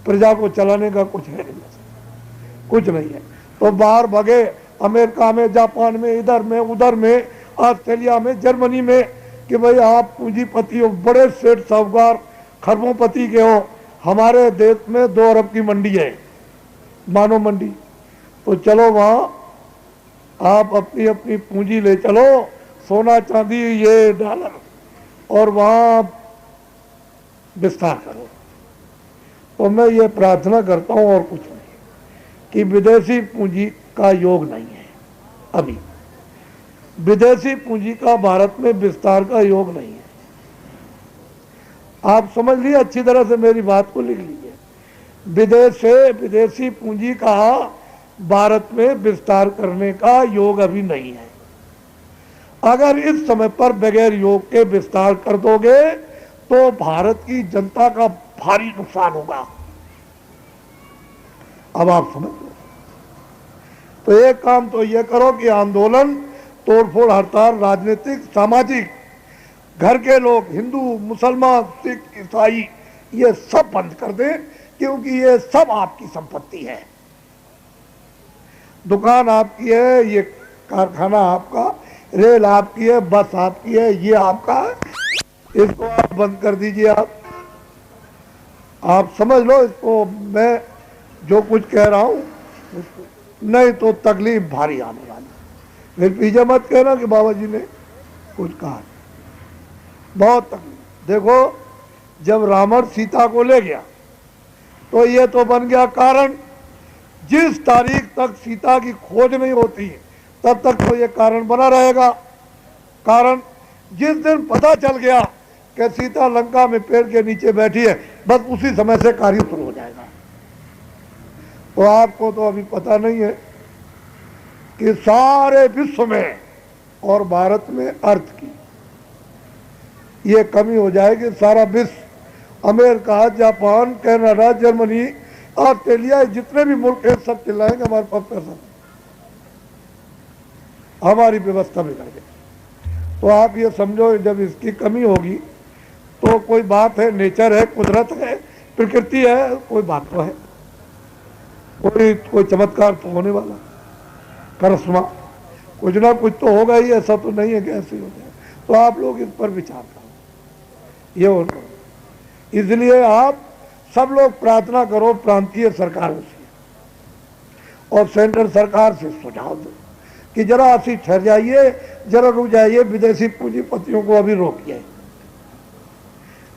प्रजा को चलाने का कुछ है नहीं, कुछ नहीं है। तो बाहर भगे अमेरिका में, जापान में, इधर में उधर में, ऑस्ट्रेलिया में, जर्मनी में कि भाई आप पूंजीपति हो, बड़े सेठ साहूकार खरबोंपति के हो। हमारे देश में 2 अरब की मंडी है, मानो मंडी। तो चलो वहाँ आप अपनी अपनी पूंजी ले चलो, सोना चांदी ये डॉलर, और वहाँ विस्तार करो। तो मैं ये प्रार्थना करता हूँ और कुछ नहीं, कि विदेशी पूंजी का योग नहीं है, अभी विदेशी पूंजी का भारत में विस्तार का योग नहीं है। आप समझ लिए, अच्छी तरह से मेरी बात को लिख लीजिए। विदेश से विदेशी पूंजी का भारत में विस्तार करने का योग अभी नहीं है। अगर इस समय पर बगैर योग के विस्तार कर दोगे तो भारत की जनता का भारी नुकसान होगा। अब आप समझ लो। तो एक काम तो ये करो कि आंदोलन, तोड़फोड़, हड़ताल, राजनीतिक, सामाजिक, घर के लोग, हिंदू, मुसलमान, सिख, ईसाई, ये सब बंद कर दें, क्योंकि ये सब आपकी संपत्ति है। दुकान आपकी है, ये कारखाना आपका, रेल आपकी है, बस आपकी है, ये आपका है। इसको आप बंद कर दीजिए। आप समझ लो इसको, मैं जो कुछ कह रहा हूं, नहीं तो तकलीफ भारी आने वाली। फिर पीछे मत कहना कि बाबा जी ने कुछ कहा, बहुत तकलीफ। देखो, जब रावण सीता को ले गया तो ये तो बन गया कारण, जिस तारीख तक सीता की खोज नहीं होती तब तक तो ये कारण बना रहेगा। कारण जिस दिन पता चल गया कि सीता लंका में पेड़ के नीचे बैठी है, बस उसी समय से कार्य शुरू हो जाएगा। तो आपको तो अभी पता नहीं है कि सारे विश्व में और भारत में अर्थ की ये कमी हो जाएगी। सारा विश्व, America, Japan, Canada, Germany, Australia, जितने भी मुल्क हैं सब चिल्लाएंगे हमारे पास पैसा, हमारी व्यवस्था बिगड़ गई। तो आप ये समझो, जब इसकी कमी होगी तो कोई बात है, नेचर है, कुदरत है, प्रकृति है, कोई बात तो है, कोई चमत्कार तो होने वाला, करिश्मा कुछ ना कुछ तो होगा ही। ऐसा तो नहीं है कि ऐसे हो जाए। तो आप लोग इस पर विचार करो, ये और करो। इसलिए आप सब लोग प्रार्थना करो प्रांतीय सरकारों से और सेंट्रल सरकार से सुझाव दो कि जरा ऐसी ठहर जाइए, जरा रुक जाइए, विदेशी पूंजीपतियों को अभी रोकिए,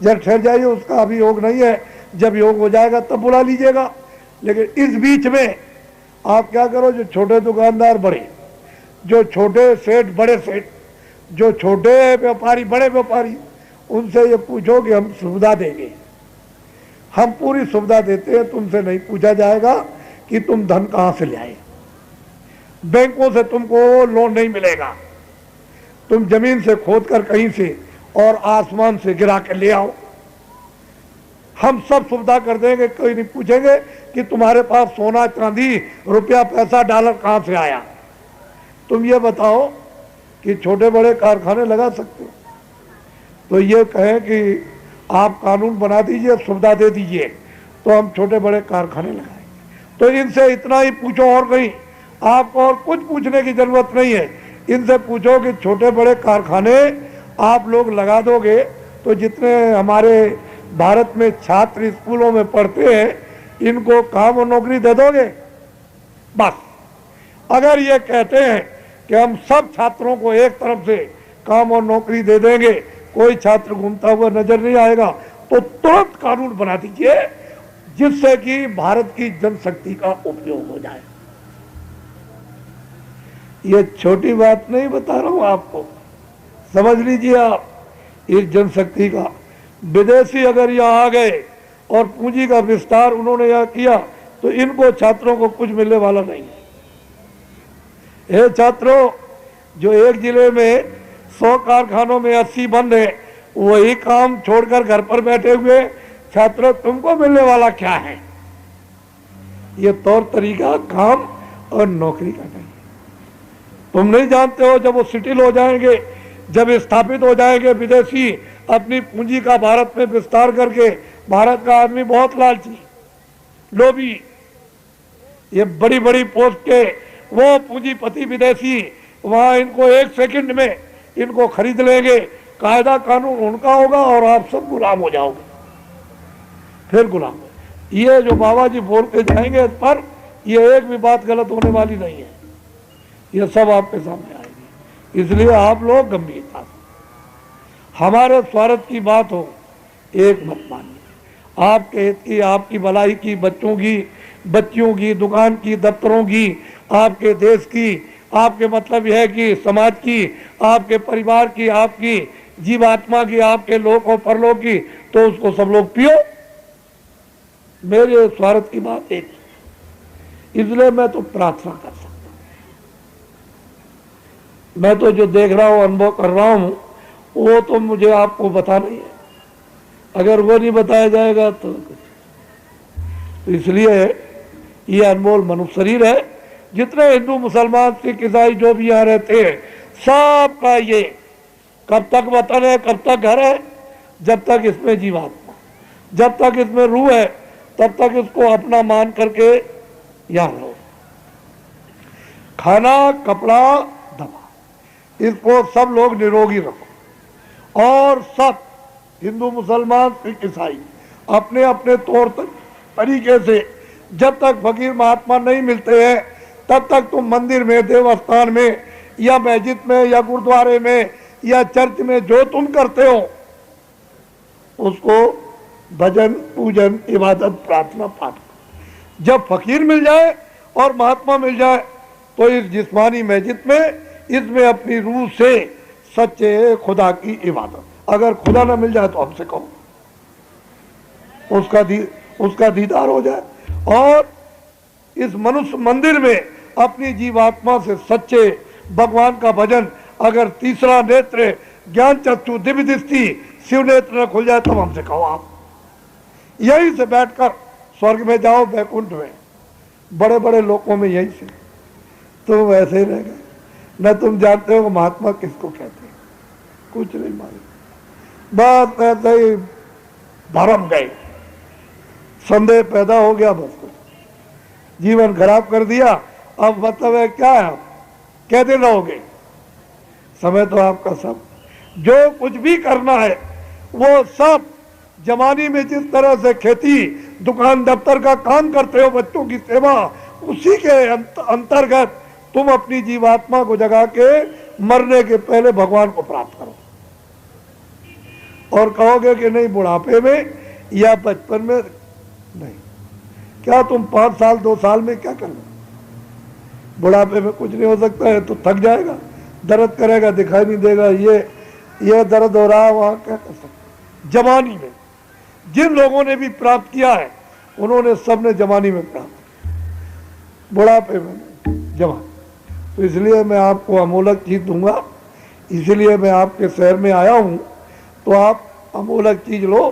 जरा ठहर जाइए। उसका अभी योग नहीं है, जब योग हो जाएगा तब बुला लीजिएगा। लेकिन इस बीच में आप क्या करो, जो छोटे दुकानदार बड़े, जो छोटे सेठ बड़े सेठ, जो छोटे व्यापारी बड़े व्यापारी, उनसे ये पूछो कि हम सुविधा देंगे, हम पूरी सुविधा देते हैं। तुमसे नहीं पूछा जाएगा कि तुम धन कहाँ से ले आए, बैंकों से तुमको लोन नहीं मिलेगा, तुम जमीन से खोद कर कहीं से और आसमान से गिरा के ले आओ। हम सब सुविधा कर देंगे, कोई नहीं पूछेंगे कि तुम्हारे पास सोना चांदी रुपया पैसा डॉलर कहाँ से आया। तुम ये बताओ कि छोटे बड़े कारखाने लगा सकते हो? तो ये कहें कि आप कानून बना दीजिए, सुविधा दे दीजिए, तो हम छोटे बड़े कारखाने लगाएंगे। तो इनसे इतना ही पूछो और नहीं, आपको और कुछ पूछने की जरूरत नहीं है। इनसे पूछो कि छोटे बड़े कारखाने आप लोग लगा दोगे तो जितने हमारे भारत में छात्र स्कूलों में पढ़ते हैं इनको काम और नौकरी दे दोगे? बस अगर ये कहते हैं कि हम सब छात्रों को एक तरफ से काम और नौकरी दे देंगे, कोई छात्र घूमता हुआ नजर नहीं आएगा, तो तुरंत कानून बना दीजिए जिससे कि भारत की जनशक्ति का उपयोग हो जाए। ये छोटी बात नहीं बता रहा हूं आपको, समझ लीजिए आप इस जनशक्ति का। विदेशी अगर यहाँ आ गए और पूंजी का विस्तार उन्होंने यहाँ किया तो इनको छात्रों को कुछ मिलने वाला नहीं है। ये छात्रों, जो एक जिले में 100 कारखानों में 80 बंद है, वही काम छोड़कर घर पर बैठे हुए छात्रों, तुमको मिलने वाला क्या है? ये तौर तरीका काम और नौकरी का नहीं। तुम नहीं जानते हो, जब वो सेटल हो जाएंगे, जब स्थापित हो जाएंगे विदेशी अपनी पूंजी का भारत में विस्तार करके, भारत का आदमी बहुत लालची, लोभी, ये बड़ी बड़ी पोस्ट के वो पूंजीपति विदेशी वहां इनको एक सेकंड में इनको खरीद लेंगे, कायदा कानून उनका होगा और आप सब गुलाम हो जाओगे, फिर गुलाम। ये जो बाबा जी बोलते जाएंगे इस पर, ये एक भी बात गलत होने वाली नहीं है, ये सब आपके सामने आएगी। इसलिए आप लोग गंभीरता से, हमारे स्वार्थ की बात हो एक मत मानिए, आपके हित की, आपकी भलाई की, बच्चों की, बच्चियों की, दुकान की, दफ्तरों की, आपके देश की, आपके मतलब यह है कि समाज की, आपके परिवार की, आपकी जीवात्मा की, आपके लोक और परलोक की, तो उसको सब लोग पियो। मेरे स्वार्थ की बात एक, इसलिए मैं तो प्रार्थना कर सकता हूं। मैं तो जो देख रहा हूं, अनुभव कर रहा हूं, वो तो मुझे आपको बता नहीं है। अगर वो नहीं बताया जाएगा तो इसलिए ये अनमोल मनुष्य शरीर है। जितने हिंदू मुसलमान सिख ईसाई जो भी यहाँ रहते हैं, सबका ये कब तक वतन है, कब तक घर है? जब तक इसमें जीवात्मा, जब तक इसमें रूह है, तब तक इसको अपना मान करके यहाँ रहो। खाना, कपड़ा, दवा, इसको सब लोग निरोगी रखो। और सब हिंदू मुसलमान सिख ईसाई अपने अपने तौर तरीके से, जब तक फकीर महात्मा नहीं मिलते हैं तब तक तुम मंदिर में, देवस्थान में या मस्जिद में या गुरुद्वारे में या चर्च में जो तुम करते हो उसको भजन, पूजन, इबादत, प्रार्थना, पाठ। जब फकीर मिल जाए और महात्मा मिल जाए तो इस जिस्मानी मस्जिद में, इसमें अपनी रूह से सच्चे खुदा की इबादत। अगर खुदा ना मिल जाए तो हमसे कहो, उसका दीदार हो जाए। और इस मनुष्य मंदिर में अपनी जीवात्मा से सच्चे भगवान का भजन, अगर तीसरा नेत्र ज्ञान चक्षु दिव्य दृष्टि शिव नेत्र न खुल जाए तब हमसे कहो आप। यहीं से बैठकर स्वर्ग में जाओ, वैकुंठ में, बड़े बड़े लोगों में यहीं से। तो वैसे ही रह गए, न तुम जानते हो महात्मा किसको कहते हैं, कुछ नहीं मालूम, बस ऐसे ही भरम गए, संदेह पैदा हो गया, बस कुछ जीवन खराब कर दिया। अब मतलब है क्या है, क्या दिन रहोगे? समय तो आपका सब, जो कुछ भी करना है वो सब जमानी में जिस तरह से खेती, दुकान, दफ्तर का काम करते हो, बच्चों की सेवा, उसी के अंतर्गत तुम अपनी जीवात्मा को जगा के मरने के पहले भगवान को प्राप्त करो। और कहोगे कि नहीं बुढ़ापे में या बचपन में नहीं, क्या तुम 5 साल 2 साल में क्या करना? बुढ़ापे में कुछ नहीं हो सकता है, तो थक जाएगा, दर्द करेगा, दिखाई नहीं देगा, ये दर्द हो रहा है, वहां क्या कर सकते? जवानी में जिन लोगों ने भी प्राप्त किया है उन्होंने सबने जवानी में प्राप्त किया, बुढ़ापे में जवान। तो इसलिए मैं आपको अमोलक चीज दूंगा, इसलिए मैं आपके शहर में आया हूं, तो आप अमोलक चीज लो।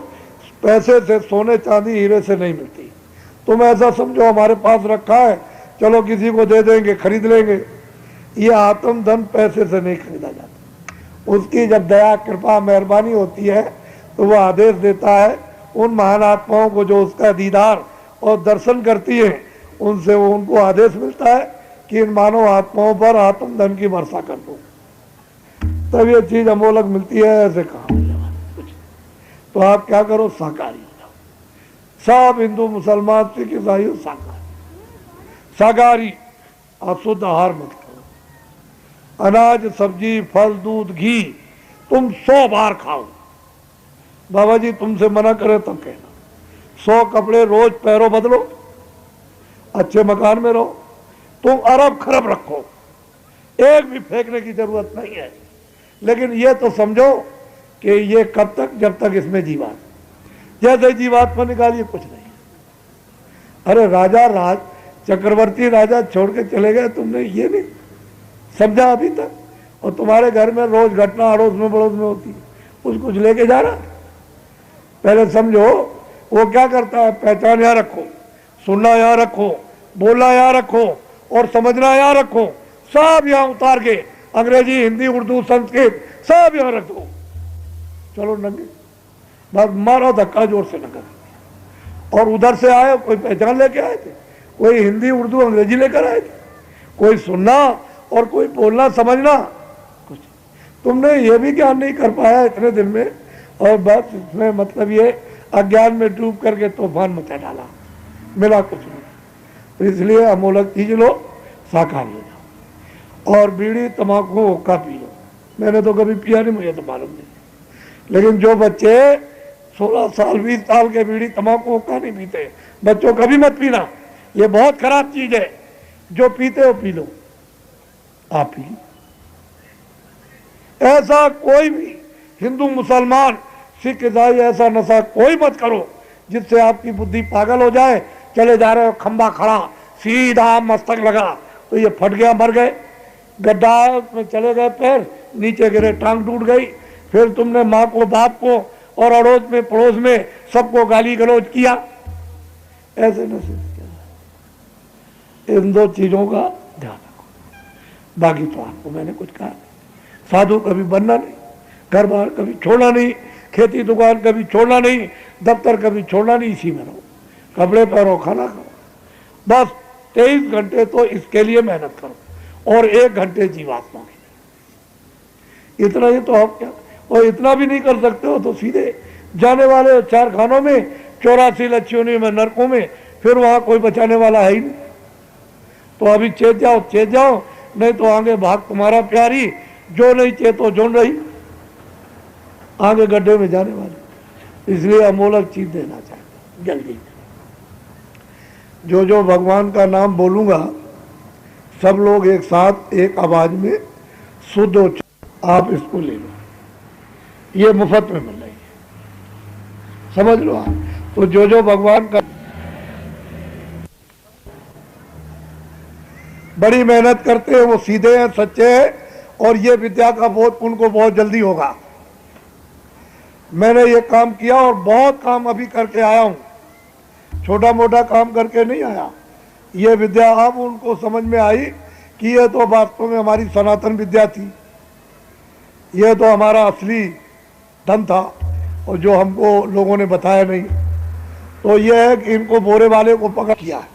पैसे से, सोने चांदी हीरे से नहीं मिलती। तुम ऐसा समझो हमारे पास रखा है, चलो किसी को दे देंगे, खरीद लेंगे। ये आत्म धन पैसे से नहीं खरीदा जाता। उसकी जब दया, कृपा, मेहरबानी होती है तो वो आदेश देता है उन महान आत्माओं को जो उसका दीदार और दर्शन करती है, उनसे वो उनको आदेश मिलता है कि इन मानव आत्माओं पर आत्म धन की वर्षा कर दो। तब ये चीज अमोलक मिलती है। ऐसे कहा तो आप क्या करो, शाकाहारी हो जाओ। सब हिंदू, मुसलमान, सिख, ईसाई शाकाहारी। शाकाहारी, अशुद्ध आहार मत करो। अनाज, सब्जी, फल, दूध, घी तुम 100 बार खाओ। बाबा जी तुमसे मना करे तब कहना। 100 कपड़े रोज पैरों बदलो, अच्छे मकान में रहो। तुम अरब खरब रखो, एक भी फेंकने की जरूरत नहीं है। लेकिन ये तो समझो कि ये कब तक, जब तक इसमें जीवात, जैसे जीवात्मा निकालिए कुछ नहीं। अरे राजा, चक्रवर्ती राजा छोड़ के चले गए, तुमने ये नहीं समझा अभी तक। और तुम्हारे घर में रोज घटना अड़ोस में पड़ोस में होती है, उसको कुछ लेके जा रहा। पहले समझो वो क्या करता है। पहचान यहाँ रखो, सुनना यहाँ रखो, बोलना यहाँ रखो और समझना यहाँ रखो। सब यहाँ उतार के अंग्रेजी, हिंदी, उर्दू, संस्कृत सब यहाँ रख दो। चलो नंगे, बस मारो धक्का जोर से नगर। और उधर से आए, कोई पहचान लेके आए थे, कोई हिंदी, उर्दू, अंग्रेजी लेकर आए थे, कोई सुनना और कोई बोलना समझना कुछ। तुमने ये भी ज्ञान नहीं कर पाया इतने दिन में, और बस इसमें मतलब ये अज्ञान में डूब करके तूफान मचा डाला, मिला कुछ नहीं। तो इसलिए अमोलक चीज लो, शाकाहारी हो जाओ। और बीड़ी, तम्बाकू, हुक्का पी लो। मैंने तो कभी पिया नहीं, मुझे तो मालूम नहीं। लेकिन जो बच्चे 16 साल 20 साल के बीड़ी, तम्बाकू, हुक्का नहीं पीते, बच्चों कभी मत पीना। ये बहुत खराब चीज है। जो पीते हो पी लो, आप पी लो। ऐसा कोई भी हिंदू, मुसलमान, सिख, ईसाई ऐसा नशा कोई मत करो जिससे आपकी बुद्धि पागल हो जाए। चले जा रहे हो, खंबा खड़ा, सीधा मस्तक लगा तो ये फट गया, मर गए। गड्ढा में चले गए, पैर नीचे गिरे, टांग टूट गई। फिर तुमने माँ को, बाप को और अड़ोस में पड़ोस में सबको गाली गलौज किया। ऐसे नशे इन 2 चीजों का ध्यान रखो। बाकी तो आपको मैंने कुछ कहा, साधु कभी बनना नहीं, घर बार कभी छोड़ना नहीं, खेती दुकान कभी छोड़ना नहीं, दफ्तर कभी छोड़ना नहीं, इसी में रहो, कपड़े पहनो, खाना खाओ। बस 23 घंटे तो इसके लिए मेहनत करो और 1 घंटे जीवात्मा के लिए। इतना ही तो आप क्या, और इतना भी नहीं कर सकते हो तो सीधे जाने वाले 4 खानों में, 84 लच्छियों में, नरकों में, फिर वहां कोई बचाने वाला है ही नहीं। तो अभी चेत जाओ, नहीं तो आगे भाग तुम्हारा प्यारी, जो नहीं चेतो जोन रही, आगे गड्ढे में जाने वाले। इसलिए अमोलक चीज देना चाहिए जल्दी। जो भगवान का नाम बोलूंगा, सब लोग एक साथ एक आवाज में शुद्ध उच्चारण, आप इसको ले लो, ये मुफ्त में मिल रही है, समझ लो आप। तो जो भगवान का बड़ी मेहनत करते हैं वो सीधे हैं, सच्चे हैं, और ये विद्या का बोध उनको बहुत जल्दी होगा। मैंने ये काम किया और बहुत काम अभी करके आया हूं, छोटा मोटा काम करके नहीं आया। ये विद्या अब उनको समझ में आई कि ये तो वास्तव में हमारी सनातन विद्या थी, ये तो हमारा असली धन था, और जो हमको लोगों ने बताया नहीं। तो ये है कि इनको बोरे वाले को पकड़ किया है,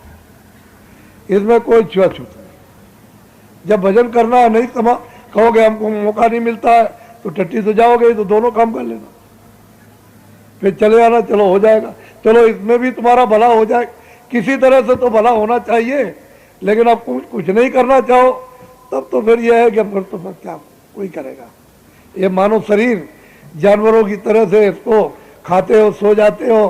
इसमें कोई छुआछूत नहीं। जब भजन करना नहीं कहोगे, हमको मौका नहीं मिलता है, तो टट्टी तो जाओगे, तो दोनों काम कर लेना, फिर चले आना, चलो हो जाएगा। चलो इसमें भी तुम्हारा भला हो जाए, किसी तरह से तो भला होना चाहिए। लेकिन अब कुछ नहीं करना चाहो, तब तो फिर यह है कि फिर तो क्या कोई करेगा। ये मानव शरीर जानवरों की तरह से इसको खाते हो, सो जाते हो,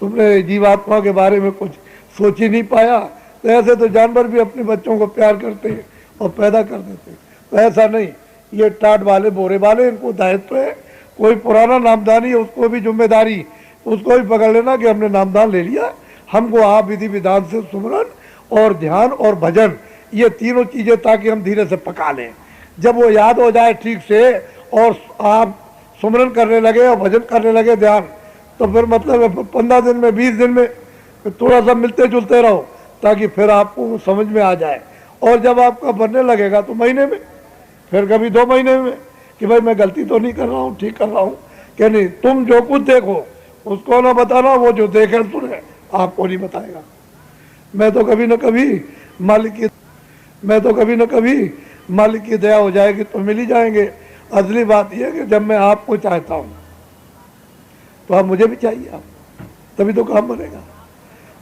तुमने जीवात्मा के बारे में कुछ सोच ही नहीं पाया। तो ऐसे तो जानवर भी अपने बच्चों को प्यार करते हैं और पैदा कर देते हैं। तो ऐसा नहीं, ये टाट वाले, बोरे वाले, इनको दायित्व है। कोई पुराना नामदानी है, उसको भी जिम्मेदारी, उसको भी पकड़ लेना कि हमने नामदान ले लिया, हमको आप विधि विधान से सुमरन और ध्यान और भजन, ये तीनों चीजें, ताकि हम धीरे से पका लें। जब वो याद हो जाए ठीक से और आप सुमरन करने लगे और भजन करने लगे ध्यान, तो फिर मतलब है 15 दिन में 20 दिन में थोड़ा सा मिलते जुलते रहो, ताकि फिर आपको समझ में आ जाए। और जब आपका बनने लगेगा तो महीने में, फिर कभी 2 महीने में, कि भाई मैं गलती तो नहीं कर रहा हूँ, ठीक कर रहा हूँ क्या नहीं। तुम जो कुछ देखो उसको ना बताना, वो जो देखे सुने आपको नहीं बताएगा। मैं तो कभी न कभी मालिक की दया हो जाएगी तो मिल ही जाएंगे। असली बात यह है कि जब मैं आपको चाहता हूँ तो आप मुझे भी चाहिए, आप तभी तो काम बनेगा।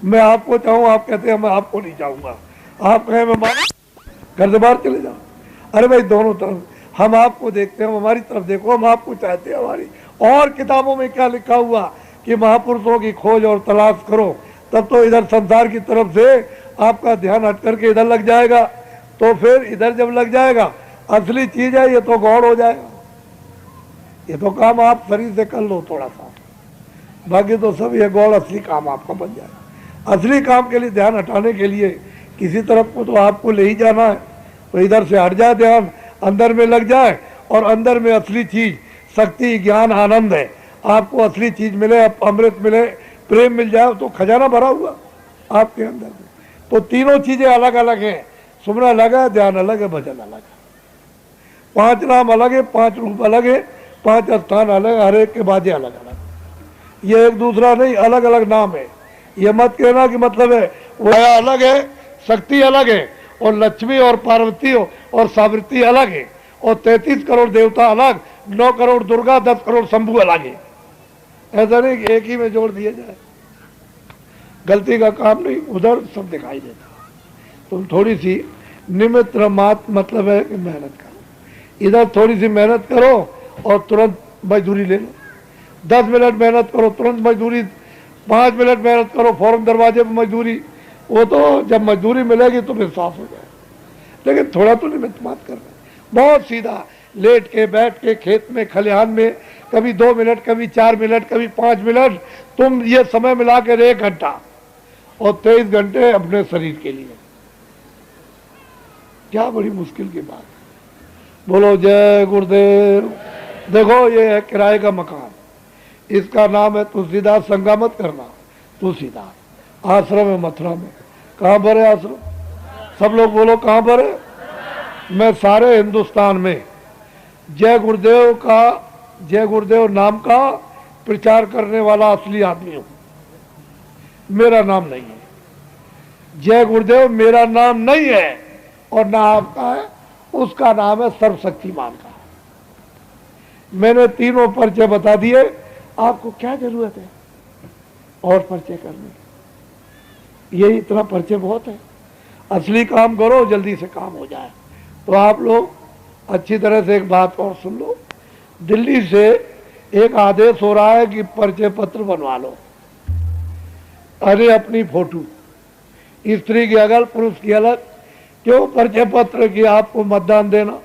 मैं आपको चाहूँ, आप कहते हैं मैं आपको नहीं चाहूँगा, आप कहें मैं घर से बाहर चले जाओ। अरे भाई दोनों तरफ, हम आपको देखते हैं, हमारी तरफ देखो, हम आपको चाहते हैं हमारी। और किताबों में क्या लिखा हुआ कि महापुरुषों की खोज और तलाश करो, तब तो इधर संसार की तरफ से आपका ध्यान हट करके इधर लग जाएगा। तो फिर इधर जब लग जाएगा, असली चीज है ये तो गौड़ हो जाएगा। ये तो काम आप शरीर से कर लो थोड़ा सा, बाकी तो सब ये गौड़ असली काम आपका बन जाएगा। असली काम के लिए ध्यान हटाने के लिए किसी तरफ को तो आपको ले ही जाना है। तो इधर से हट जाए ध्यान, अंदर में लग जाए, और अंदर में असली चीज शक्ति ज्ञान आनंद है। आपको असली चीज मिले, अमृत मिले, प्रेम मिल जाए, तो खजाना भरा हुआ आपके अंदर में। तो तीनों चीजें अलग अलग हैं, सुमन अलग है, ध्यान अलग है, भजन अलग है। 5 नाम अलग है, 5 रूप अलग है, 5 स्थान अलग है, हर एक के बाजे अलग अलग। ये एक दूसरा नहीं, अलग अलग नाम है। ये मत कहना कि मतलब है वो अलग है, शक्ति अलग है, और लक्ष्मी और पार्वती और सावित्री अलग है, और 33 करोड़ देवता अलग, 9 करोड़ दुर्गा, 10 करोड़ शंभू अलग है। ऐसा नहीं कि एक ही में जोड़ दिया जाए, गलती का काम नहीं, उधर सब दिखाई देता। तुम थोड़ी सी निमित्त मात मतलब है कि मेहनत करो, इधर थोड़ी सी मेहनत करो और तुरंत मजदूरी ले लो। 10 मिनट मेहनत करो तुरंत मजदूरी, 5 मिनट मेहनत करो फौरन दरवाजे पर मजदूरी। वो तो जब मजदूरी मिलेगी तो फिर साफ हो जाए, लेकिन थोड़ा तो निमित्त मात कर रहे। बहुत सीधा लेट के बैठ के खेत में खलिहान में, कभी 2 मिनट, कभी 4 मिनट, कभी 5 मिनट, तुम ये समय मिला कर 1 घंटा, और 23 घंटे अपने शरीर के लिए। क्या बड़ी मुश्किल की बात है। बोलो जय गुरुदेव। देखो ये है किराए का मकान, इसका नाम है तुलसीदास। संगा मत करना, तुलसीदास। आश्रम है मथुरा में। कहाँ पर है आश्रम? सब लोग बोलो कहाँ पर है? मैं सारे हिंदुस्तान में जय गुरुदेव नाम का प्रचार करने वाला असली आदमी हूं। मेरा नाम नहीं है जय गुरुदेव, मेरा नाम नहीं है, और ना आपका है, उसका नाम है सर्वशक्तिमान का। मैंने तीनों परिचय बता दिए, आपको क्या जरूरत है और परिचय करने की? यही इतना परिचय बहुत है। असली काम करो, जल्दी से काम हो जाए। तो आप लोग अच्छी तरह से एक बात और सुन लो। दिल्ली से एक आदेश हो रहा है कि परिचय पत्र बनवा लो। अरे अपनी फोटो, स्त्री की अलग, पुरुष की अलग। क्यों परिचय पत्र की? आपको मतदान देना,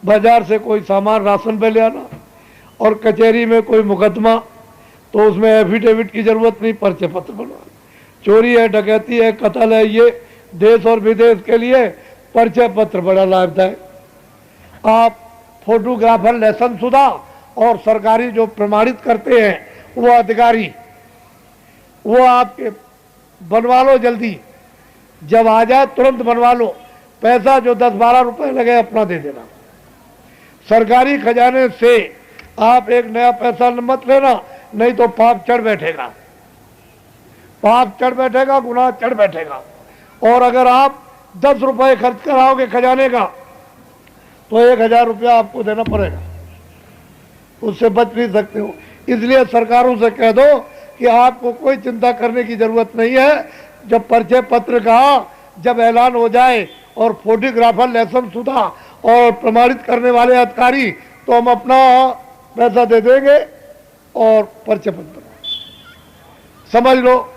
बाजार से कोई सामान राशन पे ले आना, और कचहरी में कोई मुकदमा, तो उसमें एफिडेविट की जरूरत नहीं, परिचय पत्र बनवाना। चोरी है, डकैती है, कत्ल है, ये देश और विदेश के लिए परिचय पत्र बड़ा लाभदायक। आप फोटोग्राफर लाइसेंस शुदा और सरकारी जो प्रमाणित करते हैं वो अधिकारी, वो आपके बनवा लो जल्दी। जब आ जाए तुरंत बनवा लो। पैसा जो 10-12 रुपए लगे अपना दे देना। सरकारी खजाने से आप एक नया पैसा मत लेना, नहीं तो पाप चढ़ बैठेगा, पाप चढ़ बैठेगा, गुनाह चढ़ बैठेगा। और अगर आप 10 रुपए खर्च कराओगे खजाने का, तो 1000 रुपया आपको देना पड़ेगा, उससे बच नहीं सकते हो। इसलिए सरकारों से कह दो कि आपको कोई चिंता करने की जरूरत नहीं है। जब परिचय पत्र का जब ऐलान हो जाए और फोटोग्राफर लाइसेंस शुदा और प्रमाणित करने वाले अधिकारी, तो हम अपना पैसा दे देंगे और परिचय पत्र समझ लो।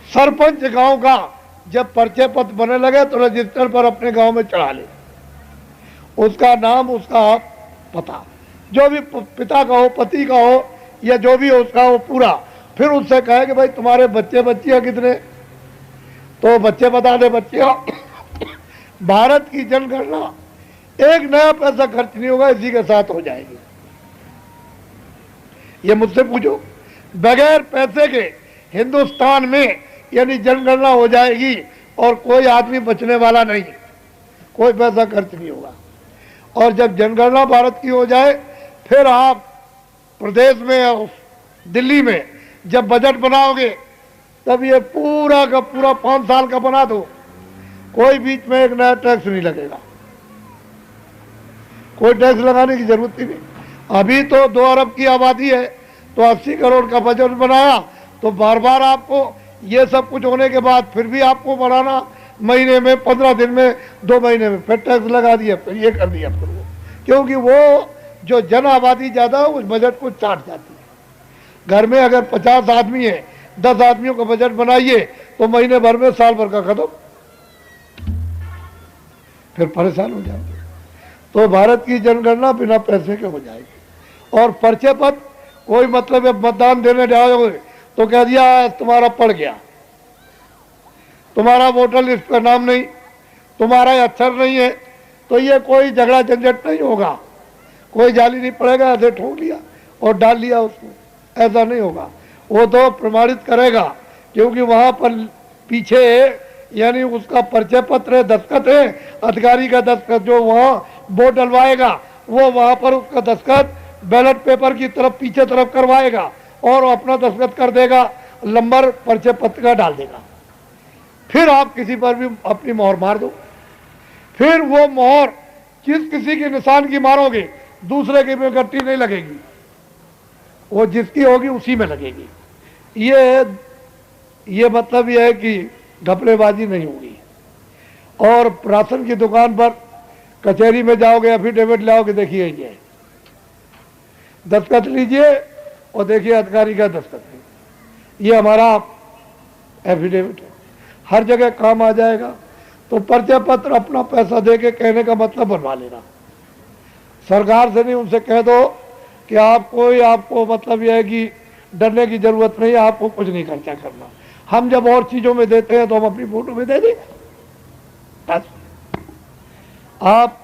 सरपंच गांव का जब परिचय पत्र बनने लगे तो रजिस्टर पर अपने गांव में चढ़ा ले, उसका नाम, उसका पता, जो भी पिता का हो, पति का हो, या जो भी हो उसका हो पूरा। फिर उससे कहे कि भाई तुम्हारे बच्चे बच्चियां कितने, तो बच्चे बता दे बच्चियां। भारत की जनगणना एक नया पैसा खर्च नहीं होगा, इसी के साथ हो जाएगी। ये मुझसे पूछो। बगैर पैसे के हिंदुस्तान में यानी जनगणना हो जाएगी और कोई आदमी बचने वाला नहीं, कोई पैसा खर्च नहीं होगा। और जब जनगणना भारत की हो जाए फिर आप प्रदेश में और दिल्ली में जब बजट बनाओगे तब ये पूरा का पूरा 5 साल का बना दो, कोई बीच में एक नया टैक्स नहीं लगेगा, कोई टैक्स लगाने की जरूरत ही नहीं। अभी तो 2 अरब की आबादी है तो 80 करोड़ का बजट बनाया तो बार बार आपको ये सब कुछ होने के बाद फिर भी आपको बढ़ाना, महीने में 15 दिन में 2 महीने में फिर टैक्स लगा दिया, फिर ये कर दिया फिर वो, क्योंकि वो जो जन आबादी ज़्यादा है उस बजट को चाट जाती है। घर में अगर 50 आदमी है, 10 आदमियों का बजट बनाइए तो महीने भर में साल भर का खत्म, फिर परेशान हो जाएंगे। तो भारत की जनगणना बिना पैसे के हो जाएगी। और पर्चे पर कोई मतलब है, मतदान देने जाओगे तो कह दिया तुम्हारा पड़ गया, तुम्हारा वोटर लिस्ट का नाम नहीं, तुम्हारा अक्षर नहीं है, तो ये कोई झगड़ा झंझट नहीं होगा, कोई जाली नहीं पड़ेगा, ऐसे ठोक लिया और डाल लिया उसको, ऐसा नहीं होगा। वो तो प्रमाणित करेगा क्योंकि वहाँ पर पीछे यानी उसका परिचय पत्र है, दस्तखत है, अधिकारी का दस्तखत, जो वहाँ वोट डलवाएगा वो वहाँ पर उसका दस्तखत बैलेट पेपर की तरफ पीछे तरफ करवाएगा और अपना दस्तखत कर देगा, नंबर परिचय पत्र का डाल देगा। फिर आप किसी पर भी अपनी मोहर मार दो, फिर वो मोहर जिस किसी के निशान की मारोगे दूसरे की में गट्टी नहीं लगेगी, वो जिसकी होगी उसी में लगेगी। ये मतलब ये है कि घपलेबाजी नहीं होगी। और राशन की दुकान पर कचहरी में जाओगे, एफिडेविट लाओगे, देखिए ये दस्तखत लीजिए और देखिए अधिकारी का दस्तखत है, ये हमारा एफिडेविट है, हर जगह काम आ जाएगा। तो परिचय पत्र अपना पैसा दे के कहने का मतलब बनवा लेना, सरकार से नहीं, उनसे कह दो कि आपको मतलब यह है कि डरने की जरूरत नहीं है, आपको कुछ नहीं खर्चा करना। हम जब और चीजों में देते हैं तो हम अपनी फोटो में दे देंगे, बस आप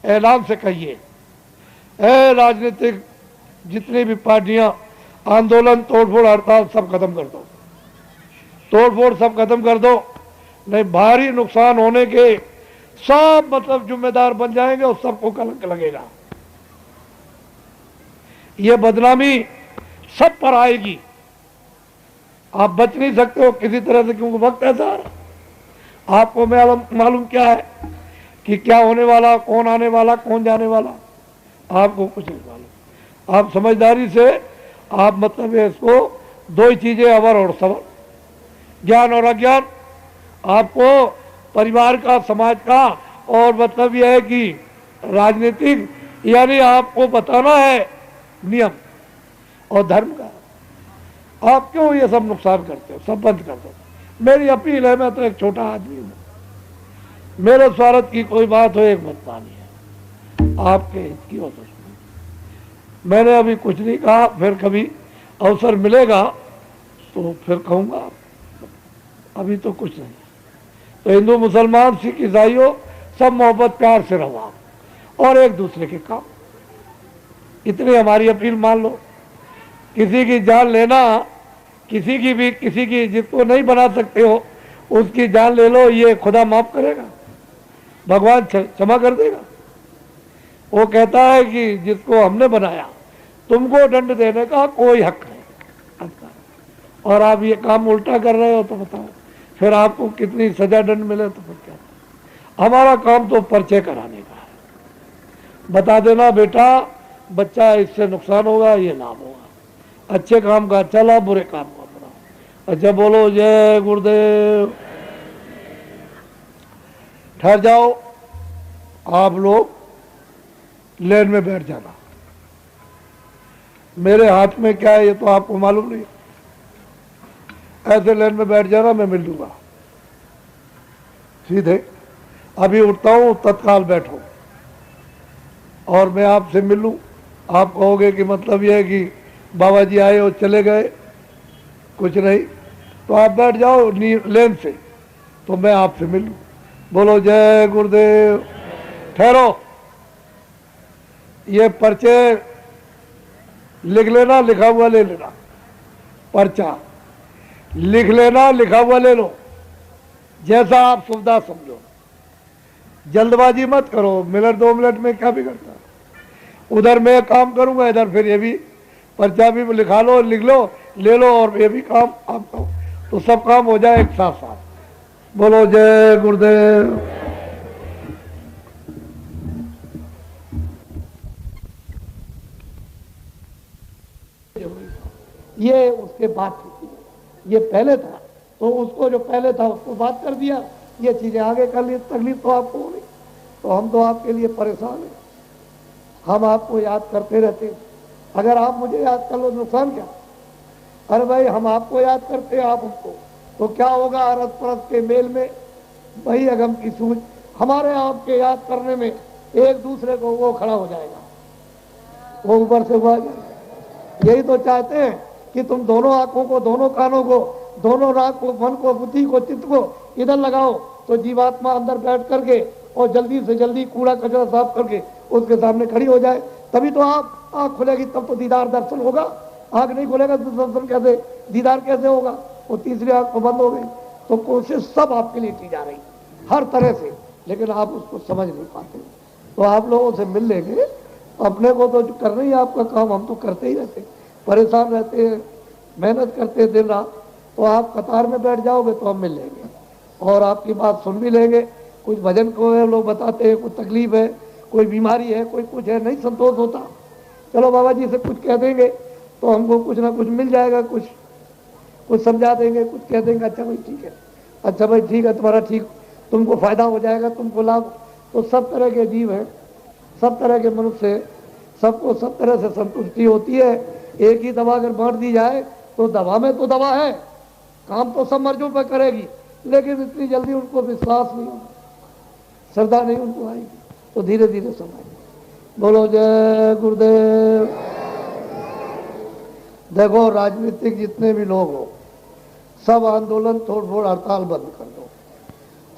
ऐलान से कहिए, ए राजनीतिक जितनी भी पार्टियां, आंदोलन, तोड़फोड़, हड़ताल सब खत्म कर दो, तोड़फोड़ सब खत्म कर दो, नहीं भारी नुकसान होने के सब मतलब जिम्मेदार बन जाएंगे और सबको कलंक लगेगा। ये बदनामी सब पर आएगी, आप बच नहीं सकते हो किसी तरह से, क्योंकि वक्त ऐसा आ रहा। आपको मालूम क्या है कि क्या होने वाला, कौन आने वाला, कौन जाने वाला, आपको कुछ नहीं मालूम। आप समझदारी से आप मतलब इसको 2 ही चीजें, अवर और सबर, ज्ञान और अज्ञान, आपको परिवार का, समाज का, और मतलब यह है कि राजनीतिक यानी आपको बताना है नियम और धर्म का। आप क्यों ये सब नुकसान करते हो, सब बंद कर दो। मेरी अपील है, मैं तो एक छोटा आदमी हूँ, मेरे स्वार्थ की कोई बात हो एक मत मानिए, आपके हित की हो तो सुनिए। मैंने अभी कुछ नहीं कहा, फिर कभी अवसर मिलेगा तो फिर कहूँगा, अभी तो कुछ नहीं। तो हिंदू, मुसलमान, सिख, ईसाइयों सब मोहब्बत प्यार से रहो आप और एक दूसरे के काम, इतनी हमारी अपील मान लो। किसी की जान लेना, किसी की जिसको नहीं बना सकते हो उसकी जान ले लो, ये खुदा माफ करेगा, भगवान क्षमा कर देगा। वो कहता है कि जिसको हमने बनाया तुमको दंड देने का कोई हक नहीं, और आप ये काम उल्टा कर रहे हो तो बताओ फिर आपको कितनी सजा दंड मिले तो फिर क्या। हमारा काम तो परिचय कराने का है, बता देना बेटा बच्चा इससे नुकसान होगा, ये लाभ होगा, अच्छे काम का अच्छा लाभ, बुरे काम का बुरा। अच्छा बोलो जय गुरुदेव। ठहर जाओ, आप लोग लेन में बैठ जाना। मेरे हाथ में क्या है ये तो आपको मालूम नहीं, ऐसे लेन में बैठ जाना, मैं मिल लूंगा सीधे। अभी उठता हूं, तत्काल बैठो और मैं आपसे मिल लूं। आप कहोगे कि मतलब यह है कि बाबा जी आए और चले गए, कुछ नहीं, तो आप बैठ जाओ लेन से, तो मैं आपसे मिल लूं। बोलो जय गुरुदेव। ठहरो, ये पर्चे लिख लेना, लिखा हुआ ले लेना, पर्चा लिख लेना, लिखा हुआ ले लो, जैसा आप सुविधा समझो। जल्दबाजी मत करो, मिनट 2 मिनट में क्या बिगड़ता। उधर मैं काम करूंगा, इधर फिर ये भी पर्चा भी लिखा लो, लिख लो, ले लो, और ये भी काम आपका, तो सब काम हो जाए एक साथ साथ। बोलो जय गुरुदेव। ये उसके बाद थी, ये पहले था, तो उसको जो पहले था उसको बात कर दिया, ये चीजें आगे कर ली, तकलीफ तो आपको हो रही, तो हम तो आपके लिए परेशान हैं। हम आपको याद करते रहते हैं, अगर आप मुझे याद कर लो नुकसान क्या। अरे भाई हम आपको याद करते हैं, आप हमको, तो क्या होगा अरस परस के मेल में वही अगम की सूझ, हमारे आपके याद करने में एक दूसरे को वो खड़ा हो जाएगा, वो ऊपर से हुआ जाएगा। यही तो चाहते हैं कि तुम दोनों आंखों को, दोनों कानों को, दोनों नाक को, मन को, बुद्धि को, चित्त को इधर लगाओ, तो जीवात्मा अंदर बैठ करके और जल्दी से जल्दी कूड़ा कचरा साफ करके उसके सामने खड़ी हो जाए, तभी तो आप आंख खुलेगी, तब तो दीदार दर्शन होगा। आंख नहीं खुलेगा तो दर्शन कैसे, दीदार कैसे होगा, वो तीसरी आंख को बंद हो गई। तो कोशिश सब आपके लिए की जा रही हर तरह से, लेकिन आप उसको समझ नहीं पाते। तो आप लोगों से मिल लेंगे, अपने को तो करना ही आपका काम, हम तो करते ही रहते, परेशान रहते हैं, मेहनत करते हैं दिन रात। तो आप कतार में बैठ जाओगे तो हम मिल लेंगे और आपकी बात सुन भी लेंगे। कुछ भजन को है लोग बताते हैं, कुछ तकलीफ है, कोई बीमारी है, कोई कुछ है, नहीं संतोष होता, चलो बाबा जी से कुछ कह देंगे तो हमको कुछ ना कुछ मिल जाएगा, कुछ समझा देंगे, कुछ कह देंगे, अच्छा भाई ठीक है, अच्छा भाई ठीक है, तुम्हारा ठीक, तुमको फायदा हो जाएगा, तुमको लाभ। तो सब तरह के जीव हैं, सब तरह के मनुष्य, सबको सब तरह से संतुष्टि होती है। एक ही दवा अगर बांट दी जाए तो दवा में तो दवा है, काम तो सब मर्जों पर करेगी, लेकिन इतनी जल्दी उनको विश्वास नहीं होगा, श्रद्धा नहीं उनको आएगी, तो धीरे धीरे समाएगी। बोलो जय गुरुदेव। देखो राजनीतिक जितने भी लोग हो, सब आंदोलन तोड़ फोड़ हड़ताल बंद कर दो।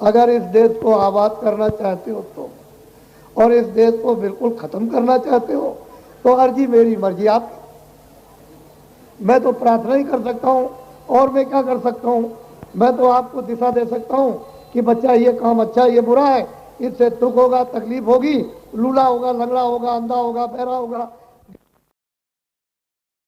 अगर इस देश को आबाद करना चाहते हो तो, और इस देश को बिल्कुल खत्म करना चाहते हो तो अर्जी मेरी मर्जी आपकी। मैं तो प्रार्थना ही कर सकता हूँ, और मैं क्या कर सकता हूँ। मैं तो आपको दिशा दे सकता हूँ कि बच्चा ये काम अच्छा है, ये बुरा है, इससे दुख होगा, तकलीफ होगी, लूला होगा, लंगड़ा होगा, अंधा होगा, बहरा होगा,